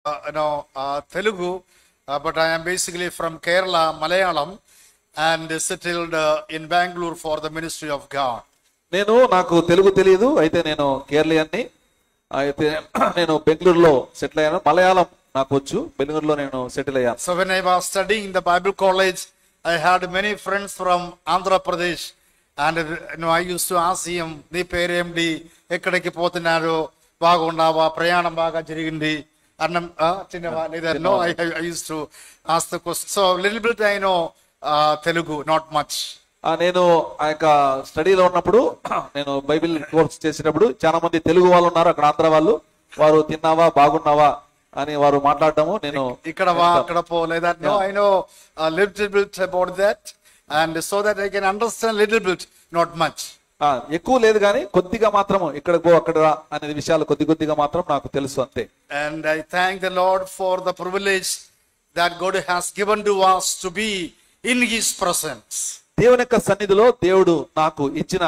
Telugu, but I am basically from Kerala, Malayalam, and settled in Bangalore for the ministry of God. నాకు తెలుగు తెలియదు, అయితే నేను కేరళీయాన్ని. అయితే నేను బెంగళూరులో సెటిల్ అయ్యాను. మలయాళం నాకు వచ్చు, బెంగళూరులో నేను సెటిల్ అయ్యాను. So when I was studying in the Bible college, I had many friends from Andhra Pradesh, and I used to ask him, నీ పేరేంటి, ఎక్కడికి పోతున్నారు, బాగున్నావా, ప్రయాణం బాగా జరిగింది అన్నం తిన్నవా లేదా? No, I used to ask the question. So little bit I know Telugu, not much. నేను ఆ యొక్క స్టడీలో ఉన్నప్పుడు, నేను బైబిల్ కోర్స్ చేసేటప్పుడు చాలా మంది తెలుగు వాళ్ళు ఉన్నారు అక్కడ, ఆంధ్ర వాళ్ళు. వారు తిన్నావా, బాగున్నావా అని వారు మాట్లాడటము నేను ఇక్కడ వా అక్కడ పో లేదా. No, I know a little bit about that, and so that I can understand little bit, not much. ఎక్కువ లేదు కానీ కొద్దిగా మాత్రము ఇక్కడ పో అక్కడ రా అనే విషయాలు కొద్దిగా మాత్రం నాకు తెలుసు అంతే. And I thank the Lord for the privilege that God has given to us to be in His presence. దేవుని యొక్క సన్నిధిలో దేవుడు నాకు ఇచ్చిన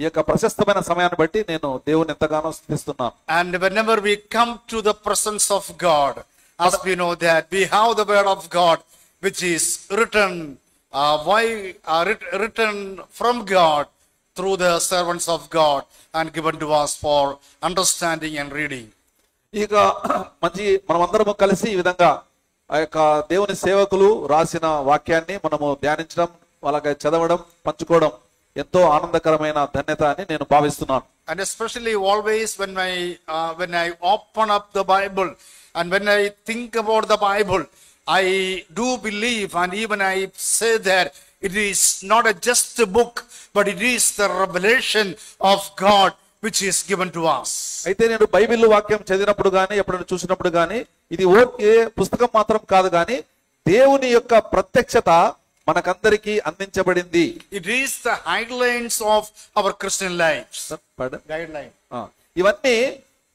ఈ యొక్క ప్రశస్తమైన సమయాన్ని బట్టి నేను దేవుని ఎంతగానో స్తుతిస్తున్నాను. And whenever we come to the presence of God, as we know that we have the word of God which is written written from God through the servants of God and given to us for understanding and reading. ఇక మంచి మనమందరము కలిసి ఈ విధంగా ఆ యొక్క దేవుని సేవకులు రాసిన వాక్యాన్ని మనము ధ్యానించడం, వాళ్ళకి చదవడం, పంచుకోవడం ఎంతో ఆనందకరమైన ధన్యత అని నేను భావిస్తున్నాను. And especially always when I open up the Bible and when I think about the Bible, I do believe, and even I say that it is not just a book, but it is the revelation of God which is given to us. అయితే నేను Bible వాక్యం చదివినప్పుడు గానీ, ఎప్పుడైనా చూసినప్పుడు గానీ, ఇది okay పుస్తకం మాత్రం కాదు గానీ దేవుని యొక్క ప్రత్యక్షత మనకందరికీ అందించబడింది. It is the guidelines of our Christian lives. Guideline. ఇవన్నీ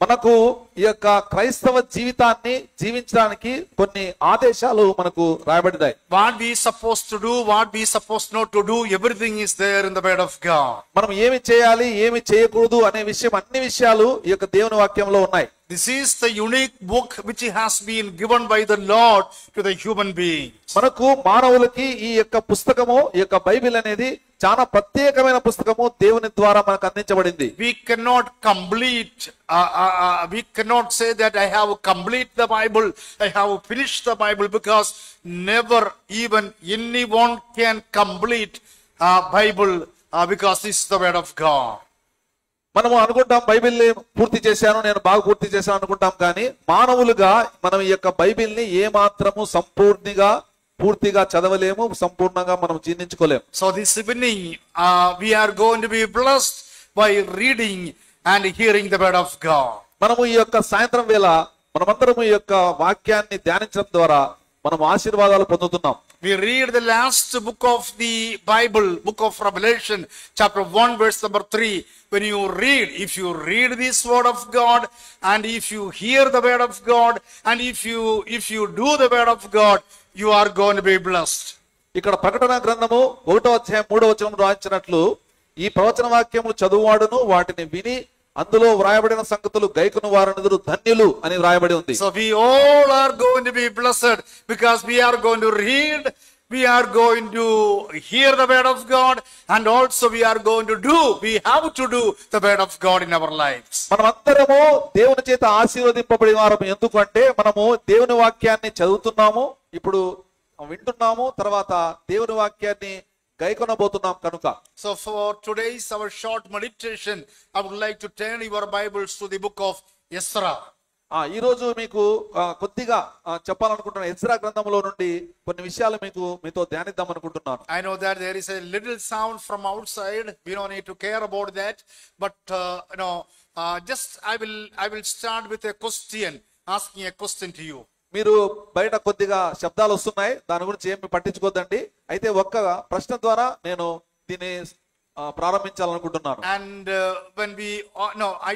మనకు ఈ యొక్క క్రైస్తవ జీవితాన్ని జీవించడానికి కొన్ని ఆదేశాలు మనకు రాయబడినాయి. What we supposed to do, what we supposed not to do, everything is there in the word of God. మనం ఏమి చేయాలి, ఏమి చేయకూడదు అనే విషయం, అన్ని విషయాలు ఈ యొక్క దేవుని వాక్యంలో ఉన్నాయి. This is the unique book which has been given by the Lord to the human being. మనకు మానవులకి ఈ యొక్క పుస్తకము, ఈ యొక్క బైబిల్ అనేది చాలా ప్రత్యేకమైన పుస్తకము, దేవుని ద్వారా మనకు అందించబడింది. We cannot say that I have complete the Bible, I have finished the Bible, because never even anyone can complete Bible because this is the word of God. మనము అనుకుంటాం బైబిల్ని పూర్తి చేశాను, నేను బాగా పూర్తి చేశాను అనుకుంటాం, కానీ మానవులుగా మనం ఈ యొక్క బైబిల్ని ఏ మాత్రము పూర్తిగా చదవలేము, సంపూర్ణంగా మనం జీర్ణించుకోలేము. So this evening we are going to be blessed by reading and hearing the word of God. మనము ఈ యొక్క సాయంత్రం వేళ మనమందరం ఈ యొక్క వాక్యాన్ని ధ్యానించడం ద్వారా మనం ఆశీర్వాదాలు పొందుతున్నాం. We read the last book of the Bible, book of Revelation, chapter 1, verse number 3. When you read, if you read this word of God, and if you hear the word of God, and if you do the word of God, you are going to be blessed. ఇక్కడ ప్రకటన గ్రంథము 1వ అధ్యాయం 3వ వచనం రాయించినట్లు, ఈ ప్రవచన వాక్యములు చదువువాడును వాటిని విని అందులో వ్రాయబడిన సంగతులు గైకొను వారందరూ ధన్యులు అని వ్రాయబడి ఉంది. So we all are going to be blessed because we are going to read, we are going to hear the word of God, and also we have to do the word of God in our lives. మనమందరము దేవుని చేత ఆశీర్వదింపబడిన వారము. ఎందుకంటే మనము దేవుని వాక్యాన్ని చదువుతున్నాము, ఇప్పుడు వింటున్నాము, తర్వాత దేవుని వాక్యాన్ని గైకొనబోతున్నాం కనుక. So for today's our short meditation, I would like to turn your Bibles to the book of Ezra. ఈ రోజు మీకు కొద్దిగా చెప్పాలనుకుంటున్నాను. ఎజ్రా గ్రంథంలో నుండి కొన్ని విషయాలు మీతో ధ్యానిద్దాం అనుకుంటున్నాను. I know that there is a little sound from outside. We don't need to care about that, but just I will start with a question, asking a question to you. మీరు బయట కొద్దిగా శబ్దాలు వస్తున్నాయి, దాని గురించి ఏమి పట్టించుకోద్దండి. అయితే ఒక్క ప్రశ్న ద్వారా నేను దీన్ని ప్రారంభించాలనుకుంటున్నాను. And when I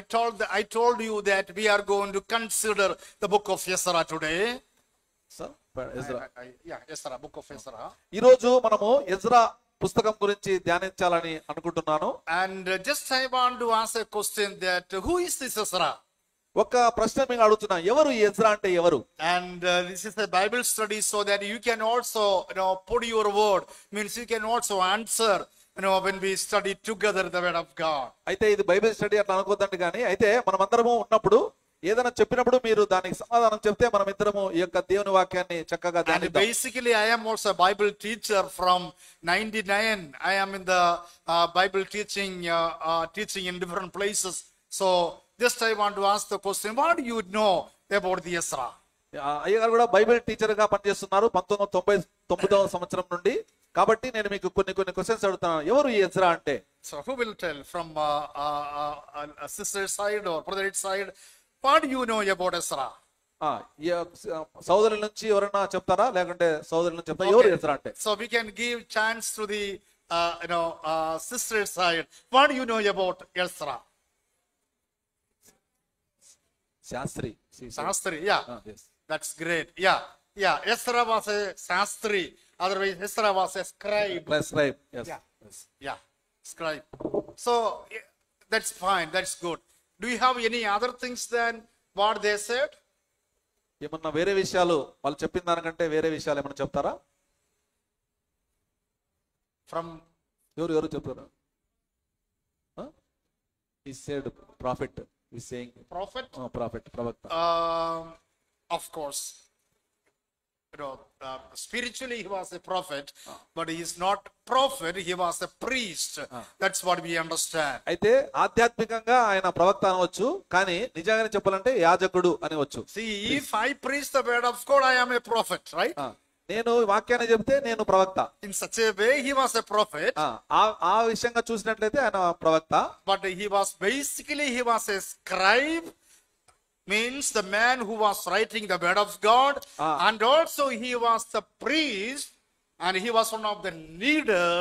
told you that we are going to consider the book of Ezra today. Ezra, book of Ezra. ఈ రోజు మనము ఎజ్రా పుస్తకం గురించి ధ్యానించాలని అనుకుంటున్నాను. And just I want to ask a question that who is this Ezra? ఒక ప్రశ్న మీకు అడుగుతున్నా, ఎవరు ఈ ఎజ్రా అంటే ఎవరు? And this is a Bible study so that you can also, put your word. Means you can also answer, when we study together the word of God. అయితే ఇది బైబిల్ స్టడీ అట్లా అనుకోద్దండి, కానీ అయితే మనం అందరము ఉన్నప్పుడు ఏదైనా చెప్పినప్పుడు మీరు దానికి సమాధానం చెప్తే మనం ఇద్దరము ఈ యొక్క దేవుని వాక్యాన్ని చక్కగా And ధ్యానిద్దాం. basically, I am also a Bible teacher from 99. I am in the Bible teaching in different places. So just I want to ask the question: what do you know about the Ezra? అయ్యగారు కూడా Bible teacher గా పనిచేస్తున్నారు 1999వ సంవత్సరం నుండి. కాబట్టి నేను మీకు కొన్ని క్వశ్చన్స్ అడుగుతున్నాను, ఎవరు ఈ ఎజ్రా అంటే? So who will tell from a sister's side or brother's side? What do you know about Ezra? ఈ సోదరుల నుంచి ఎవరైనా చెప్తారా, లేకుంటే సోదరుల నుంచి చెప్తారా ఎవరు ఎజ్రా అంటే? So we can give chance to the sister's side. What do you know about Ezra? Sastry. Shastri, yeah. Yes. That's great. Yeah. Ezra was a Shastri. Otherwise, Ezra was a scribe. Scribe. Yes. Yeah. Scribe. So that's fine. That's good. Do you have any other things than what they said? ఏమన్నా వేరే విషయాలు వాళ్ళు చెప్పిన దానికంటే వేరే విషయాలు ఏమన్నా చెప్తారా? From ఎవరు చెప్తారా? He said prophet. He's saying prophet? Prophet, ప్రవక్త. Of course. Spiritually he was a prophet, but he is not prophet, he was a priest. That's what we understand. అయితే ఆధ్యాత్మికంగా ఆయన ప్రవక్త అనవచ్చు, కానీ నిజంగానే చెప్పాలంటే యాజకుడు అనవచ్చు. See, if I preach the word of God, I am a prophet, right? నేను వాక్యాన్ని చెప్తే నేను ప్రవక్త. In such a way he was a prophet. ఆ విషయంగా చూసినట్లయితే ఆయన ప్రవక్త. But he was a scribe, means the man who was writing the word of God, and also he was the priest, and he was one of the leader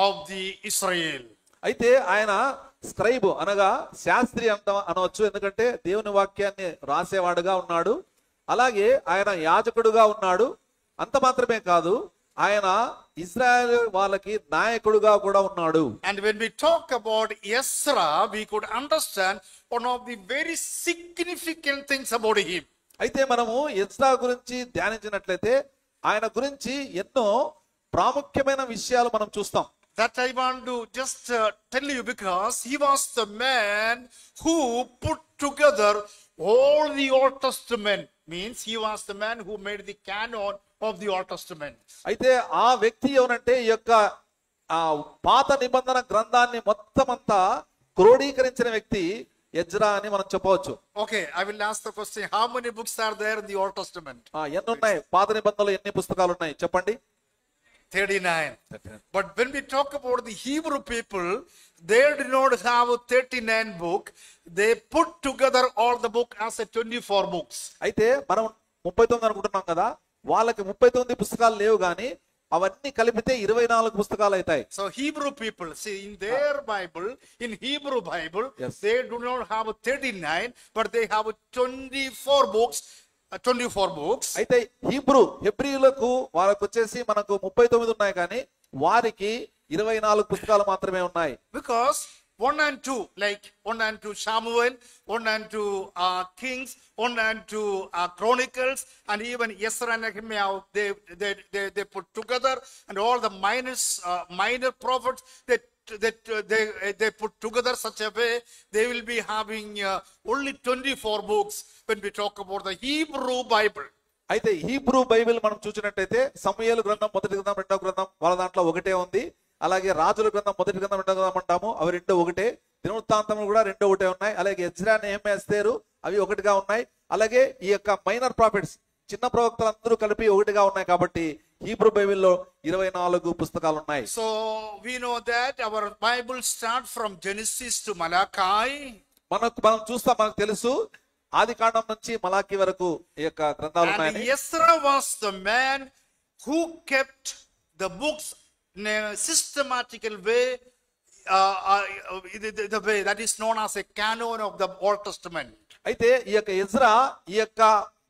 of the Israel. అయితే ఆయన scribe అనగా శాస్త్రి అనవచ్చు, ఎందుకంటే దేవుని వాక్యాన్ని రాసేవాడుగా ఉన్నాడు. అలాగే ఆయన యాజకుడుగా ఉన్నాడు. అంత మాత్రమే కాదు, ఆయన ఇశ్రాయేల్ వాళ్ళకి నాయకుడుగా కూడా ఉన్నాడు. And when we talk about Ezra, we could understand one of the very significant things about him. అయితే మనము ఎజ్రా గురించి ధ్యానించినట్లయితే ఆయన గురించి ఎన్నో ప్రాముఖ్యమైన విషయాలు మనం చూస్తాం. That I want to just tell you, because he was the man who put together all the Old Testament. Means he was the man who made the canon of the Old Testament. అయితే ఆ వ్యక్తి ఎవరంటే ఈ యొక్క పాత నిబంధన గ్రంథాన్ని మొత్తం అంతా క్రోడీకరించిన వ్యక్తి ఎజ్రా అని మనం చెప్పవచ్చు. Okay, I will ask the question: how many books are there in the Old Testament? ఎన్ని ఉన్నాయి పాత నిబంధనలో, ఎన్ని పుస్తకాలు ఉన్నాయి చెప్పండి? 39. But when we talk about the Hebrew people, they did not have 39 book. They put together all the book as a 24 books. అయితే మనం 39 అనుకుంటున్నాం కదా, వాళ్ళకి 39 పుస్తకాలు లేవు, కానీ అవన్నీ కలిపితే 24 పుస్తకాలు అవుతాయి. So Hebrew people, see, in their Bible, in Hebrew Bible, Yes. they do not have 39, but they have 24 books. 24 books. అయితే హెబ్రీయులకు వాళ్ళకు వచ్చేసి మనకు 39 ఉన్నాయి, కానీ వారికి 24 పుస్తకాలు మాత్రమే ఉన్నాయి. Because 1 and 2, like 1 and 2 Samuel, 1 and 2 Kings, 1 and 2 Chronicles, and even Ezra and Nehemiah, they put together, and all the minor prophets, they put together such a way they will be having only 24 books when we talk about the Hebrew Bible. అయితే Hebrew Bible మనం చూసినట్టయితే సమూయేలు గ్రంథం, మొదటి గ్రంథం, రెండవ గ్రంథం వాళ్ళ దాంట్లో ఒకటే ఉంది. అలాగే రాజుల గ్రంథం, మొదటి గ్రంథం, రెండవ గ్రంథం అంటాము, అవి రెండు ఒకటే. దినవృత్తాంతములు కూడా రెండు ఒకటే ఉన్నాయి. అలాగే ఎజ్రా, నెహెమ్యా, ఎస్తేరు అవి ఒకటిగా ఉన్నాయి. అలాగే ఈ యొక్క మైనర్ ప్రాఫిట్స్, చిన్న ప్రవక్తలందరూ కలిపి ఒకటిగా ఉన్నాయి. కాబట్టి హీబ్రూ బైబిల్లో 24 పుస్తకాలు ఉన్నాయి. So we know that our Bible start from Genesis to Malachi. మనం చూస్తాం, మనకు తెలుసు ఆది కాండం నుంచి మలాకి వరకు ఈ యొక్క గ్రంథాలు And ఉన్నాయని. Ezra was the man who kept the books in a systematical way, the way that is known as a canon of the Old Testament. అయితే ఈ యొక్క ఎజ్రా ఈ యొక్క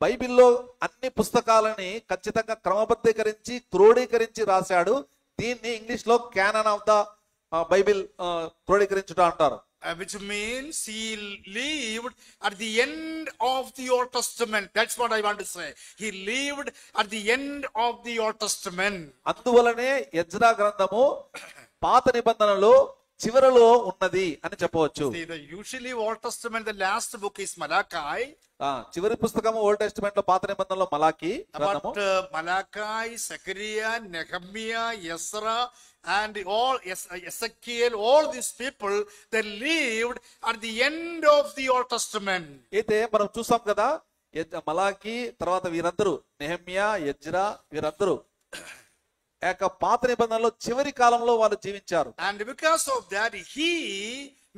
బైబిల్లో అన్ని పుస్తకాలని ఖచ్చితంగా క్రమబద్ధీకరించి క్రోడీకరించి రాశాడు. దీన్ని ఇంగ్లీష్ లో క్యానన్ ఆఫ్ ద బైబిల్ క్రోడీకరించుట అంటారు. which means he lived at the end of the Old Testament. That's what I want to say. He lived at the end of the Old Testament. అందువలనే Ezra గ్రంథము పాత నిబంధనలో చివరలో ఉన్నది అని చెప్పవచ్చు. See, the usually Old Testament, the last book is Malachi. చివరి పుస్తకము ఓల్డ్ టెస్టిమెంట్ లో పాత నిబంధనలో మలాకి గ్రంథము. But Malachi, Zechariah, Nehemiah, Ezra, and all Ezekiel, all these people, they lived at the end of the Old Testament. అయితే మనం చూసాం కదా, మలాకి తర్వాత వీరందరూ నెహెమ్యా, ఎజ్రా వీరందరూ పాత నిబంధనలో చివరి కాలంలో వాళ్ళు జీవించారు. And because of that, he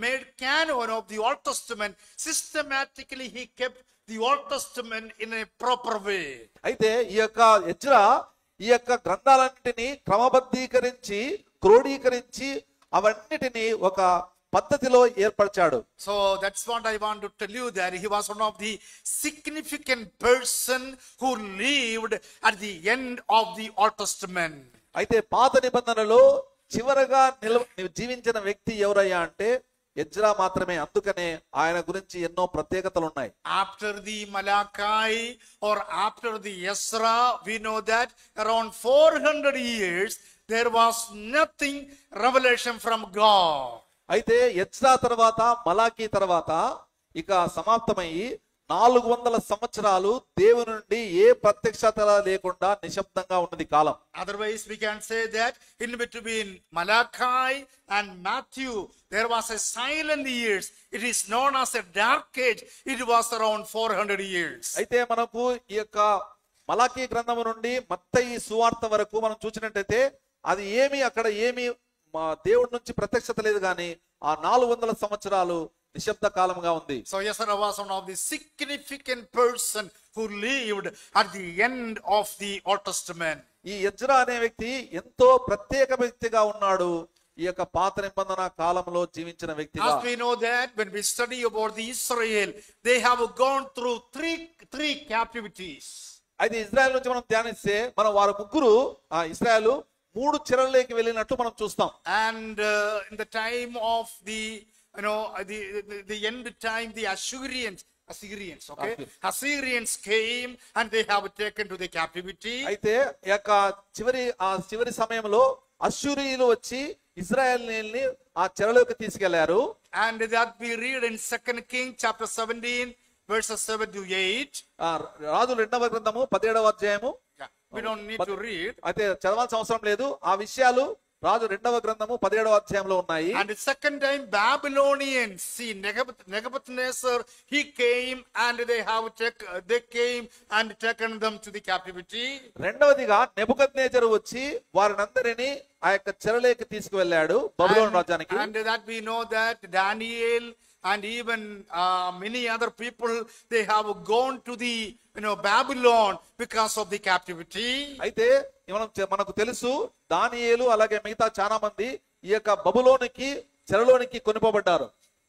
made canon of the Old Testament. Systematically, he kept the Old Testament in a proper way. అయితే ఈ యొక్క ఎజ్రా ఈ యొక్క గ్రంథాలన్నిటిని క్రమబద్ధీకరించి క్రోడీకరించి అవన్నిటిని ఒక పద్ధతిలో ఏర్పరిచాడు. So that's what I want to tell you, that he was one of the significant person who lived at the end of the Old Testament. అయితే పాత నిబంధనలో చివరగా జీవించిన వ్యక్తి ఎవరయ్యా అంటే ఎజ్రా మాత్రమే. అందుకనే ఆయన గురించి ఎన్నో ప్రత్యేకతలు ఉన్నాయి. After the Malachi or after the Ezra, we know that around 400 years there was nothing revelation from God. అయితే ఎజ్రా తర్వాత మలాకి తర్వాత ఇక సమాప్తమయ్యి 400 సంవత్సరాలు దేవుని నుండి ఏ ప్రత్యక్షత లేకుండా నిశ్శబ్దంగా ఉన్నది కాలం. Otherwise we can say that in between Malachi and Matthew there was a silent years. It is known as a dark age. It was around 400 years. అయితే మనకు ఈ యొక్క మలాకి గ్రంథము నుండి మత్తయి సువార్త వరకు మనం చూసినట్టయితే అది అక్కడ దేవుడి నుంచి ప్రత్యక్షత లేదు, కానీ ఆ 400 సంవత్సరాలు నిశ్శబ్ద కాలంగా ఉంది. So Ezra was one of the significant person who lived at the end of the Old Testament. ఈ ఎజ్రా అనే వ్యక్తి ఎంతో ప్రత్యేక వ్యక్తిగా ఉన్నాడు. ఈ యొక్క పాత నిబంధన కాలంలో జీవించిన వ్యక్తిగా. As we know that when we study about the Israel, they have gone through three captivities. అయితే ఇజ్రాయెల్ నుంచి మనం ధ్యానిస్తే మనం వారు ముగ్గురు ఇజ్రాయెల్ 3 చెరలోకి వెళ్ళినట్లు మనం చూస్తాం. And in the time of the the end time, the Assyrians, okay, Assyrians came and they have taken to the captivity. అయితే ఈ యొక్క చివరి సమయంలో అష్షూరీయులు వచ్చి ఇజ్రాయెల్ని ఆ చెరలోకి తీసుకెళ్లారు. And that we read in 2 Kings chapter 17 verses 7 to 8. రాజుల 2వ గ్రంథము 17వ అధ్యాయము. We don't need to read. అయితే చదవాల్సిన అవసరం లేదు. ఆ విషయాలు రాజు 2వ గ్రంథము 17వ అధ్యాయంలో ఉన్నాయి. And the second time Babylonians, see Nebuchadnezzar, he came and they came and taken them to the captivity. రెండవదిగా నెబుకద్నెజరు వచ్చి వారినందరిని ఆ యొక్క చెరలోకి తీసుకువెళ్ళాడు బబులోను రాజ్యానికి. And that we know that Daniel and even many other people, they have gone to the Babylon because of the captivity. అయితే మనకు తెలుసు దానియేలు అలాగే మిగతా చాలా మంది ఈ యొక్క బబులోనికి చెరలోనికి కొనిపోబడ్డారు.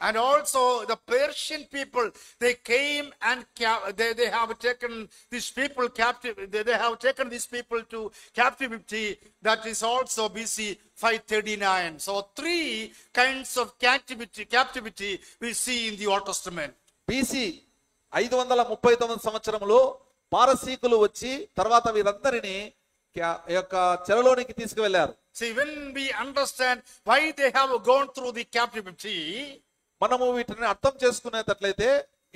And also the Persian people, they came and they have taken these people captive. They have taken these people to captivity. That is also BC 539. So 3 kinds of captivity we see in the Old Testament. BC 539 సంవత్సరంలో పారసీకులు వచ్చి తర్వాత వీరందరినీ ఈ యొక్క చెరలోనికి తీసుకువెళ్లారు. See, when we understand why they have gone through the captivity, మనము వీటిని అర్థం చేసుకునేటట్లయితే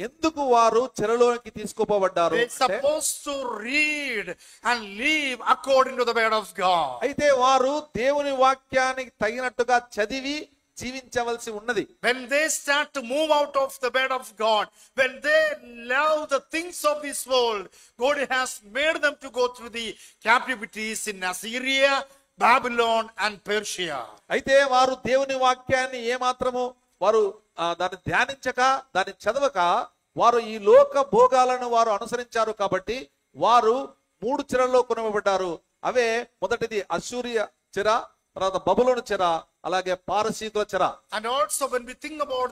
ఎందుకు వారు చెరలోనికి తీసుకుపోబడ్డారు. they supposed to read and live according to the word of God. అయితే వారు దేవుని వాక్యానికి తగినట్టుగా చదివి జీవించవలసి ఉన్నది. When they start to move out of the word of God, when they love the things of this world, God has made them to go through the captivities in Assyria, Babylon and Persia. అయితే వారు దేవుని వాక్యాన్ని ఏమాత్రము వారు దాన్ని ధ్యానించక దాన్ని చదవక వారు ఈ లోక భోగాలను వారు అనుసరించారు కాబట్టి వారు 3 చెరల్లో కొనబడ్డారు. అవే మొదటిది అష్షూరియ చెర, తర్వాత బబులోను చెర, అలాగే పారసీకుల చెర. And also when we think about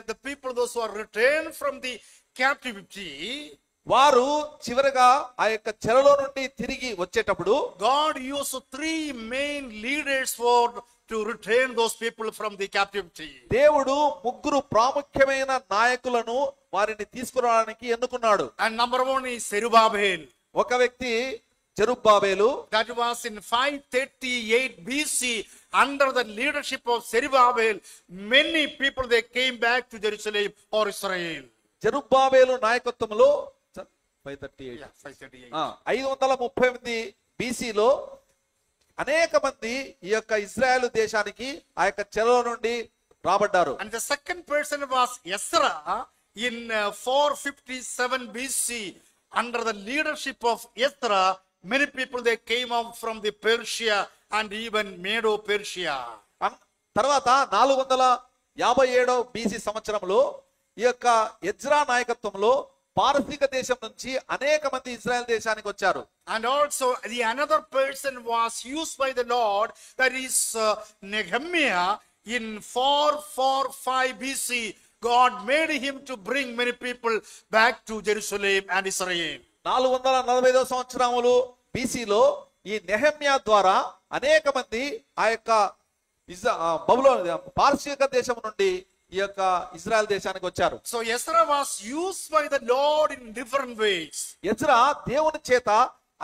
the people, those who are returned from the captivity, వారు చివరగా ఆ యొక్క చెరలో నుండి తిరిగి వచ్చేటప్పుడు God used 3 main leaders to return those people from the captivity. దేవుడు ముగ్గురు ప్రాముఖ్యమైన నాయకులను వారిని తీసుకురావడానికి ఎన్నుకున్నాడు. And number one is Zerubbabel. ఒక వ్యక్తి జెరుబ్బాబేలు. That was in 538 BC. Under the leadership of Zerubbabel, many people they came back to Jerusalem or Israel. జెరుబ్బాబేలు నాయకత్వంలో 538 Yeah, 538. 538 BCలో అనేక మంది ఈ యొక్క ఇజ్రాయెల్ దేశానికి ఆ యొక్క చెరలో నుండి రాబడ్డారు. And the second person was Ezra in 457 BC. Under the leadership of Ezra, many people they came out from the Persia and even Medo Persia. తర్వాత 457 BC సంవత్సరంలో ఈ యొక్క ఎజ్రా నాయకత్వంలో పారసీక దేశం నుంచి అనేక మంది ఇజ్రాయెల్ దేశానికి వచ్చారు. And also the another person was used by the Lord, that is Nehemiah in 445 BC. God made him to bring many people back to Jerusalem and Israel. 445 సంవత్సరములు BCలో ఈ నెహెమ్యా ద్వారా అనేక మంది ఆ యొక్క బబులోను పారసీక దేశం నుండి ఈ యొక్క ఇజ్రాయెల్ దేశానికి వచ్చారు. So Ezra was used by the Lord in different ways. Ezra దేవుని చేత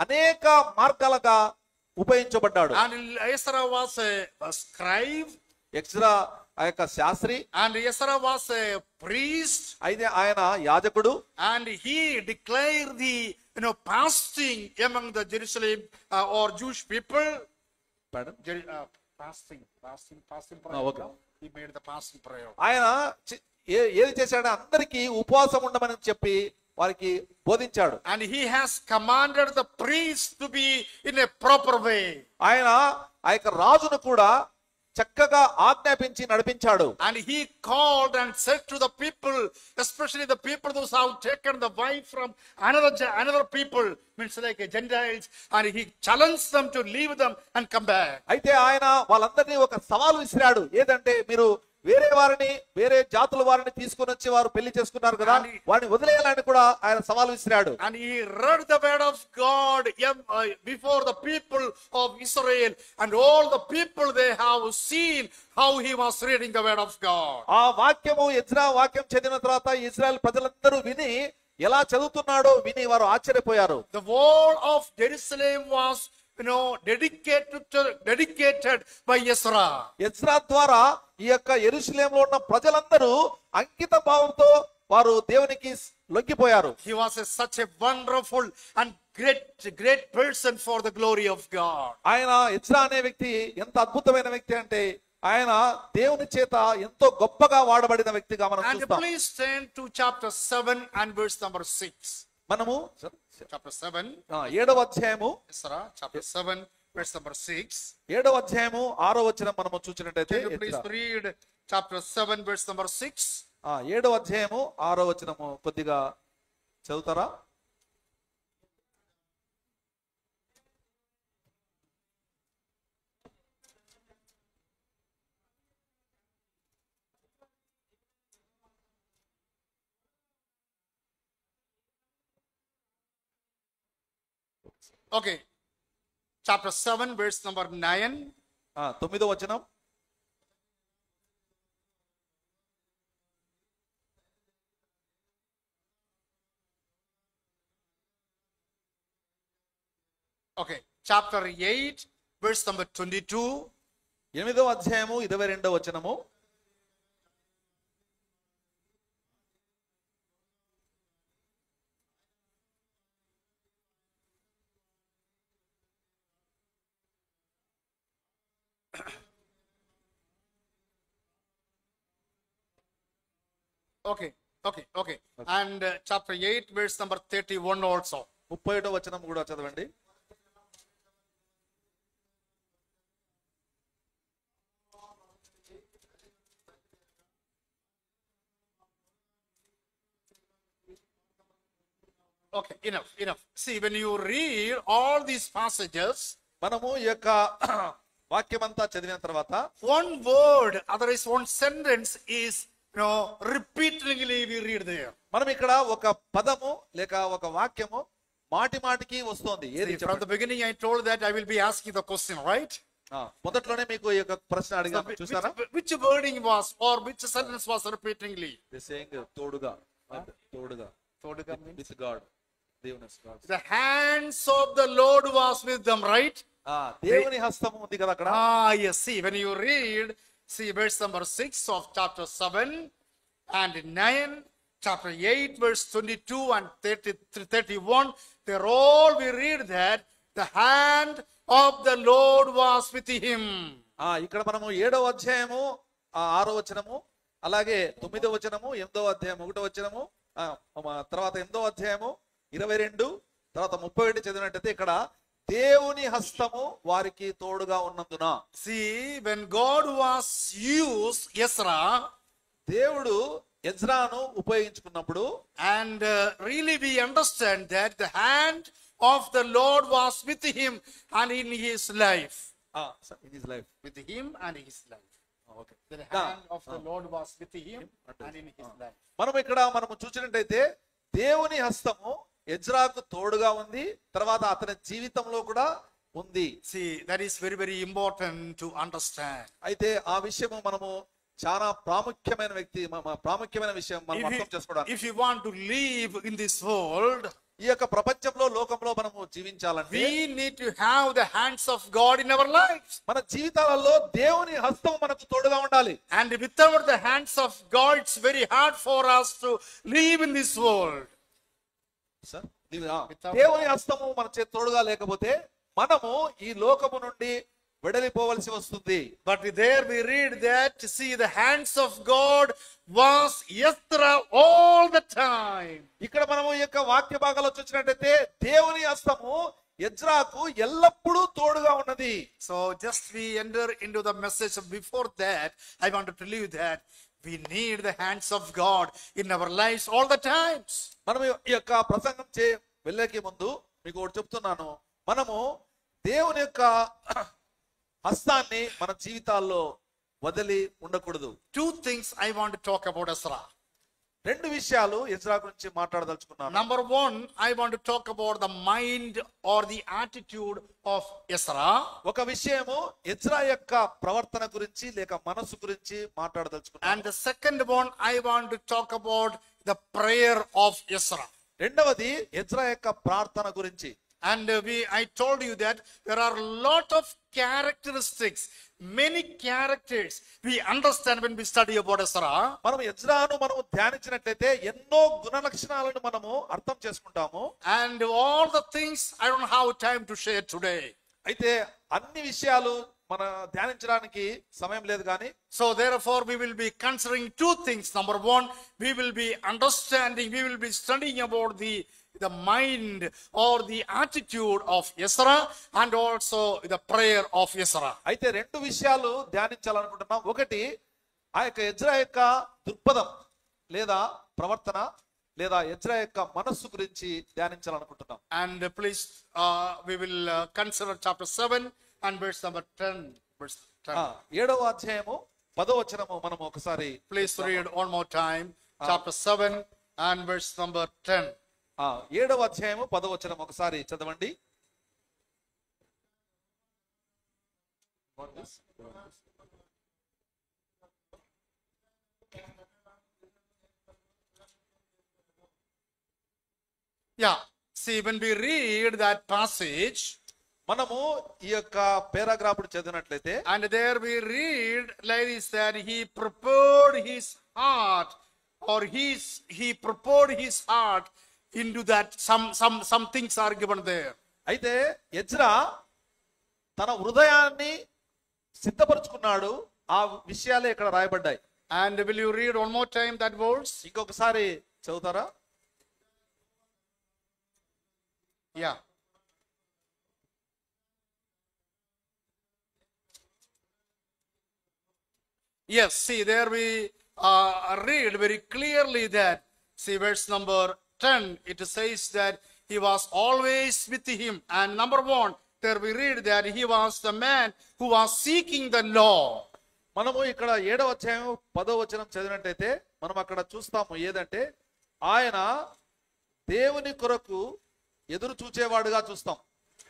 అనేక మార్గాలుగా ఉపయోగించబడ్డాడు. And Ezra was a scribe. Ezra ఆ యొక్క Sastry. And Ezra was a priest. అయితే ఆయన యాజకుడు. And he declared the fasting among the Jerusalem or Jewish people. Fasting prayer. Okay. He made the fasting prayer. ఆయన ఏది చేశాడు, అందరికీ ఉపవాసం ఉండమని చెప్పి వారికి బోధించాడు. And he has commanded the priest to be in a proper way. ఆయన ఆ యొక్క రాజును కూడా చక్కగా ఆజ్ఞాపించి నడిపించాడు. And he called and said to the people, especially the people those who have taken the wife from another people, means like Gentiles, and he challenged them to leave them and come back. అయితే ఆయన వాళ్ళందరినీ ఒక సవాలు విసిరాడు. ఏదంటే మీరు వేరే జాతుల వారిని తీసుకొని వచ్చి వారు పెళ్లి చేసుకున్నారు కదా, వారిని వదిలేయాలని కూడా ఆయన సవాలు విసిరాడు. And he read the word of God before the people of Israel, and all the people they have seen how he was reading the word of God. ఆ వాక్యము ఎజ్రా వాక్యం చదివిన తర్వాత ఇశ్రాయేల్ ప్రజలందరూ విని ఎలా చదువుతున్నాడో విని వారు ఆశ్చర్యపోయారు. The wall of Jerusalem was dedicated by Ezra. Ezra ద్వారా ఈ యొక్క యెరూషలేములో ఉన్న ప్రజలందరూ అంకిత భావంతో వారు దేవునికి లొంగిపోయారు. He was such a wonderful and great person for the glory of God. ఆయన ఎజ్రా అనే వ్యక్తి ఎంత అద్భుతమైన వ్యక్తి అంటే ఆయన దేవుని చేత ఎంతో గొప్పగా వాడబడిన వ్యక్తిగా మనం చూస్తాం. And please turn to chapter 7 and verse number 6. మనము Chapter 7. 7వ అధ్యాయము Ezra chapter 7 verse number 6. 7వ అధ్యాయము 6వ వచనం మనము చూసినట్లయితే Can you please read chapter 7 verse number 6? 7వ అధ్యాయము 6వ వచనము కొద్దిగా చదువుతారా? Okay. Chapter 7 verse number 9. 9వ వచనం. Okay. Chapter 8 verse number 22. 8వ అధ్యాయము 22వ వచనము. Okay. And chapter 8 verse number 31 also. 31వ వచనం కూడా చదవండి. Okay, enough. See, when you read all these passages, మనము ఈ యొక్క వాక్యమంతా చదివిన తర్వాత one word, otherwise one sentence is repeatedly we read there. మనం ఇక్కడ ఒక పదము లేక ఒక వాక్యము మాటి మాటికి వస్తుంది. ఏది From the beginning I told that I will be asking the question, right? మొదట్లోనే మీకు ఈ యొక్క ప్రశ్న So, అడిగాను చూసారా? which wording was or which sentence was repeatingly? The saying తోడుగా, తోడుగా, Toduga means విత్ గాడ్, దేవుని God. the hands of the Lord was with them, right? దేవుని హస్తము ఉంది కదా అక్కడ. Yes, see, when you read, see verse number 6 of chapter 7 and 9, chapter 8, verse 22 and 31, there all we read that the hand of the Lord was with him. ఇక్కడ మనము 7వ అధ్యాయము 6వ వచనము, అలాగే 9వ వచనము, 8వ అధ్యాయం 1వ వచనము, తర్వాత 8వ అధ్యాయము 22, తర్వాత 31 చదివినట్టయితే ఇక్కడ దేవుని హస్తము వారికి తోడుగా ఉన్నందున. See, when God was used Ezra, దేవుడు ఎజ్రాను ఉపయోగించుకున్నప్పుడు, and really we understand that the hand of the Lord was with him and in his life. in his life, With him and his life. okay. The hand of the Lord was with him and in his life. మనము చూసినట్టయితే దేవుని హస్తము ఎజ్రాకు తోడుగా ఉంది, తర్వాత అతని జీవితంలో కూడా ఉంది. See, that is very, very important to understand. అయితే ఆ విషయము మనము చాలా ప్రాముఖ్యమైన విషయం మనం అర్థం చేసుకోవడానికి. If you want to live in this world, ఈ యొక్క ప్రపంచంలో, లోకంలో మనము జీవించాలంటే we need to have the hands of God in our lives. మన జీవితాలలో దేవుని హస్తం మనకు తోడుగా ఉండాలి. And without the hands of God, it's very hard for us to live in this world. దేవుని హస్తము మన చేతి తోడుగా లేకపోతే మనము ఈ లోకము నుండి వెడలిపోవలసి వస్తుంది. But there we read that, see, the hands of God was Ezra all the time. ఇక్కడ మనము ఈ యొక్క వాక్య భాగాల్లో చూసినట్టయితే దేవుని హస్తము ఎజ్రాకు ఎల్లప్పుడూ తోడుగా ఉన్నది. So just we enter into the message. Before that, I want to tell you that we need the hands of God in our lives all the times. మనం ఈ యొక్క ప్రసంగం వెళ్ళేకి ముందు మీకు ఒకటి చెప్తున్నాను. మనము దేవుని యొక్క హస్తాన్ని మన జీవితాల్లో వదిలి ఉండకూడదు. Two things I want to talk about Ezra. 2 విషయాలు ఎజ్రా గురించి మాట్లాడదలుచుకున్నాను. Number one, I want to talk about the mind or the attitude of Ezra. ఒక విషయము ఎజ్రా యొక్క ప్రవర్తన గురించి లేక మనసు గురించి మాట్లాడదలుచుకున్నాను. And the second one, I want to talk about the prayer of Ezra. రెండవది ఎజ్రా యొక్క ప్రార్థన గురించి. And I told you that there are a lot of characteristics, many characters we understand when we study about Ezra. మనం ఎజ్రాను మనము ధ్యానించినట్లయితే ఎన్నో గుణ లక్షణాలను మనము అర్థం చేసుకుంటాము. And all the things I don't have time to share today. అయితే అన్ని విషయాలు మన ధ్యానించడానికి సమయం లేదు కానీ, so therefore we will be considering two things. Number one, we will be understanding, we will be studying about the mind or the attitude of Ezra and also the prayer of Ezra. అయితే 2 విషయాలు ధ్యానించాలనుకుంటున్నాం. ఒకటి ఆ యొక్క Ezra యొక్క దృక్పథం లేదా ప్రవర్తన, లేదా ఎజ్రా యొక్క మనస్సు గురించి ధ్యానించాలనుకుంటున్నాం. And please we will consider chapter 7 and verse number 10. Verse 10. 7వ అధ్యాయము 10వ వచనము మనం ఒకసారి Please read one more time. Chapter 7 and verse number 10. 7వ అధ్యాయము 10వ వచనం ఒకసారి చదవండి. Yeah, see, when we read that passage, మనము ఈ యొక్క పారాగ్రాఫ్ చదివినట్లయితే, and there we read like this, that he prepared his heart, or he prepared his heart into that some things are given there. అయితే Ezra తన హృదయాన్ని సిద్ధపరచుకున్నాడు. ఆ విషయాలే ఇక్కడ రాయబడ్డాయి. And will you read one more time that verse? ఇంకొకసారి చదువుతారా? Yeah. Yes, see, there we read very clearly that, see, verse number 10, it says that he was always with him. And number 1, there we read that he was the man who was seeking the law. మనము ఇక్కడ 7వ అధ్యాయం 10వ వచనం చదివినట్టయితే మనం అక్కడ చూస్తాము ఏదంటే, ఆయన దేవుని కొరకు ఎదురు చూచేవాడుగా చూస్తాం.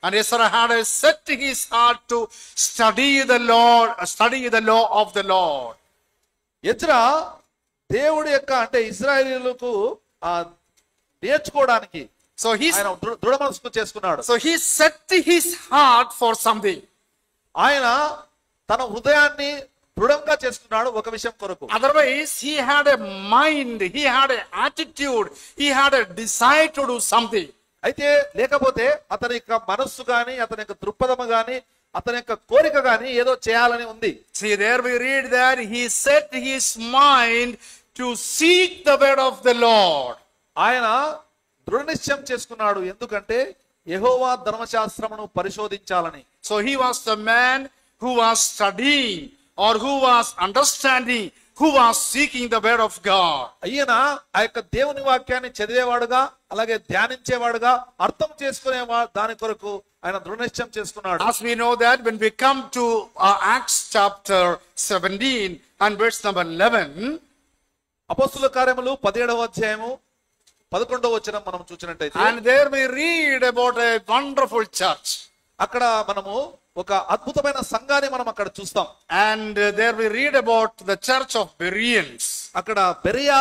And Ezra had set his heart to study the Lord, study the law of the Lord. Ezra దేవుడి యొక్క అంటే ఇశ్రాయేలీయులకు నేర్చుకోవడానికి So ఆయన దృఢ మనసు చేసుకున్నాడు. he set his heart for something. ఆయన తన హృదయాన్ని దృఢంగా చేసుకున్నాడు ఒక విషయం కొరకు. Otherwise, he had a mind, he had an attitude, he had a desire to do something. అయితే లేకపోతే అతని యొక్క మనస్సు గాని అతని యొక్క దృక్పథము గాని అతని యొక్క కోరిక గాని ఏదో చేయాలని ఉంది. See, there we read that he set his mind to seek the word of the Lord. ఆయన దృఢ నిశ్చయం చేసుకున్నాడు, ఎందుకంటే యెహోవా ధర్మశాస్త్రమును పరిశోధించాలని. So he was the man who was studying or who was understanding, who was seeking the word of God. ఈయన ఆ యొక్క దేవుని వాక్యాన్ని చదివేవాడుగా అలాగే ధ్యానించేవాడుగా అర్థం చేసుకునే దాని కొరకు ఆయన దృఢ నిశ్చయం చేసుకున్నాడు. As we know that when we come to Acts chapter 17 and verse number 11, అపొస్తలుల కార్యములు 17వ అధ్యాయము 11వ వచనం మనం చూసినట్టయితే, and there we read about a wonderful church. అక్కడ మనము ఒక అద్భుతమైన సంఘాన్ని మనం అక్కడ చూస్తాం. And there we read about the church of Bereans. అక్కడ బెరియా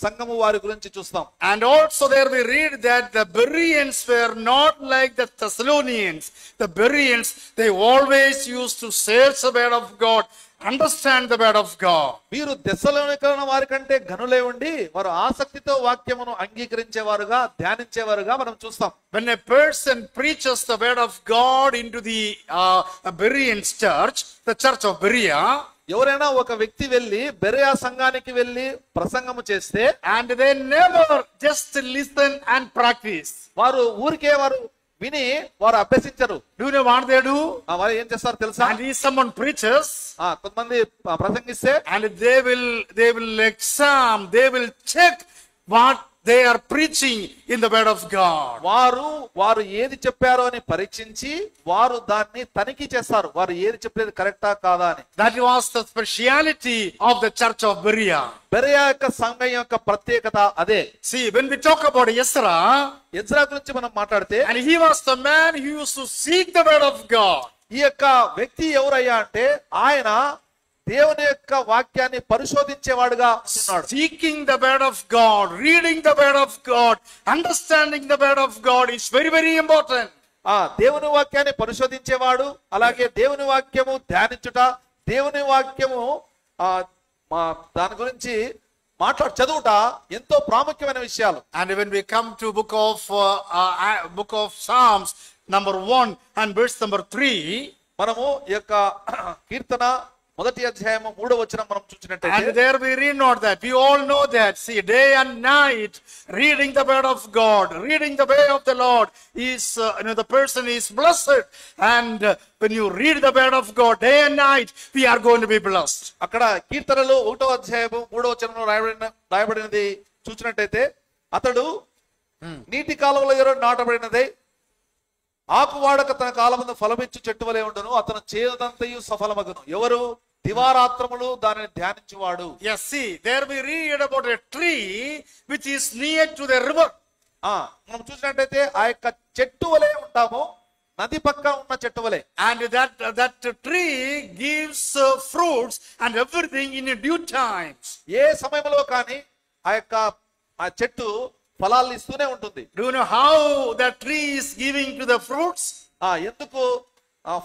సంఘము వారి గురించి చూస్తాం. And also there we read that the Bereans were not like the Thessalonians. The Bereans, they always used to search the word of God, understand the word of God. వీరు దెస్సలోనికైన వారి కంటే ఘనులై ఉండి వారు ఆసక్తితో వాక్యమును అంగీకరించేవారుగా ధ్యానించేవారుగా మనం చూస్తాం. When a person preaches the word of God into the Bereans church, the church of Berea, ఎవరైనా ఒక వ్యక్తి వెళ్ళి బెరియా సంఘానికి వెళ్ళి ప్రసంగము చేస్తే, and they never just listen and practice. వారు ఊరికే వారు విని వారు అభ్యసించరు. Do you know what they do? వారు ఏం చేస్తారు తెలుసా? And if someone preaches, కొంతమంది ప్రసంగిస్తే, and they will examine, they will check what they are preaching in the word of God. వారు ఏది చెప్పారో అని పరీక్షించి వారు దాన్ని తనిఖీ చేస్తారు, వారు ఏది చెప్పేది కరెక్టా కాదా అని. That was the speciality of the church of Berea. Beriah యొక్క సంఘం యొక్క ప్రత్యేకత అదే. See, when we talk about Ezra, Ezra గురించి మనం మాట్లాడితే, and he was the man who used to seek the word of God. ఈ యొక్క వ్యక్తి ఎవరయ్యా అంటే ఆయన దేవుని యొక్క వాక్యాన్ని పరిశోధించేవాడుగా ఉన్నాడు. Seeking the word of God, reading the word of God, understanding the word of God is very, very important. దేవుని వాక్యాన్ని పరిశోధించేవాడు, అలాగే దేవుని వాక్యము ధ్యానించుట, దేవుని వాక్యము దాని గురించి చదువుట ఎంతో ప్రాముఖ్యమైన విషయాలు. And when we come to book of Psalms number 1 and verse number 3, మనము ఈ యొక్క కీర్తన 1వ అధ్యాయము 3వ వచనం మనం చూసినట్టయితే, and there we read not that, we all know that, see, day and night reading the word of God, reading the way of the Lord is the person is blessed. And when you read the word of God day and night, we are going to be blessed. అక్కడ కీర్తనలు 1వ అధ్యాయము 3వ వచనంలో రాయబడినది చూసినట్టయితే, అతడు నీటి కాలువల యొర నాటబడినదే ఆకువాడక తన కాలమందు ఫలమిచ్చు చెట్టు వలె ఉండును, అతను చేయదంతయు సఫలమగును, ఎవరు దివారాత్రములు దానిని ధ్యానించువాడు. Yes, see, there we read about a tree which is near to the river. మనం చూసినట్టయితే ఆ యొక్క చెట్టు వలె ఉంటాము, నది పక్క ఉన్న చెట్టు వలె. And that tree gives fruits and everything in due times. ఏ సమయంలో కానీ ఆ చెట్టు ఫలాలు ఇస్తూనే ఉంటుంది. Do you know how the tree is giving to the fruits? ఎందుకు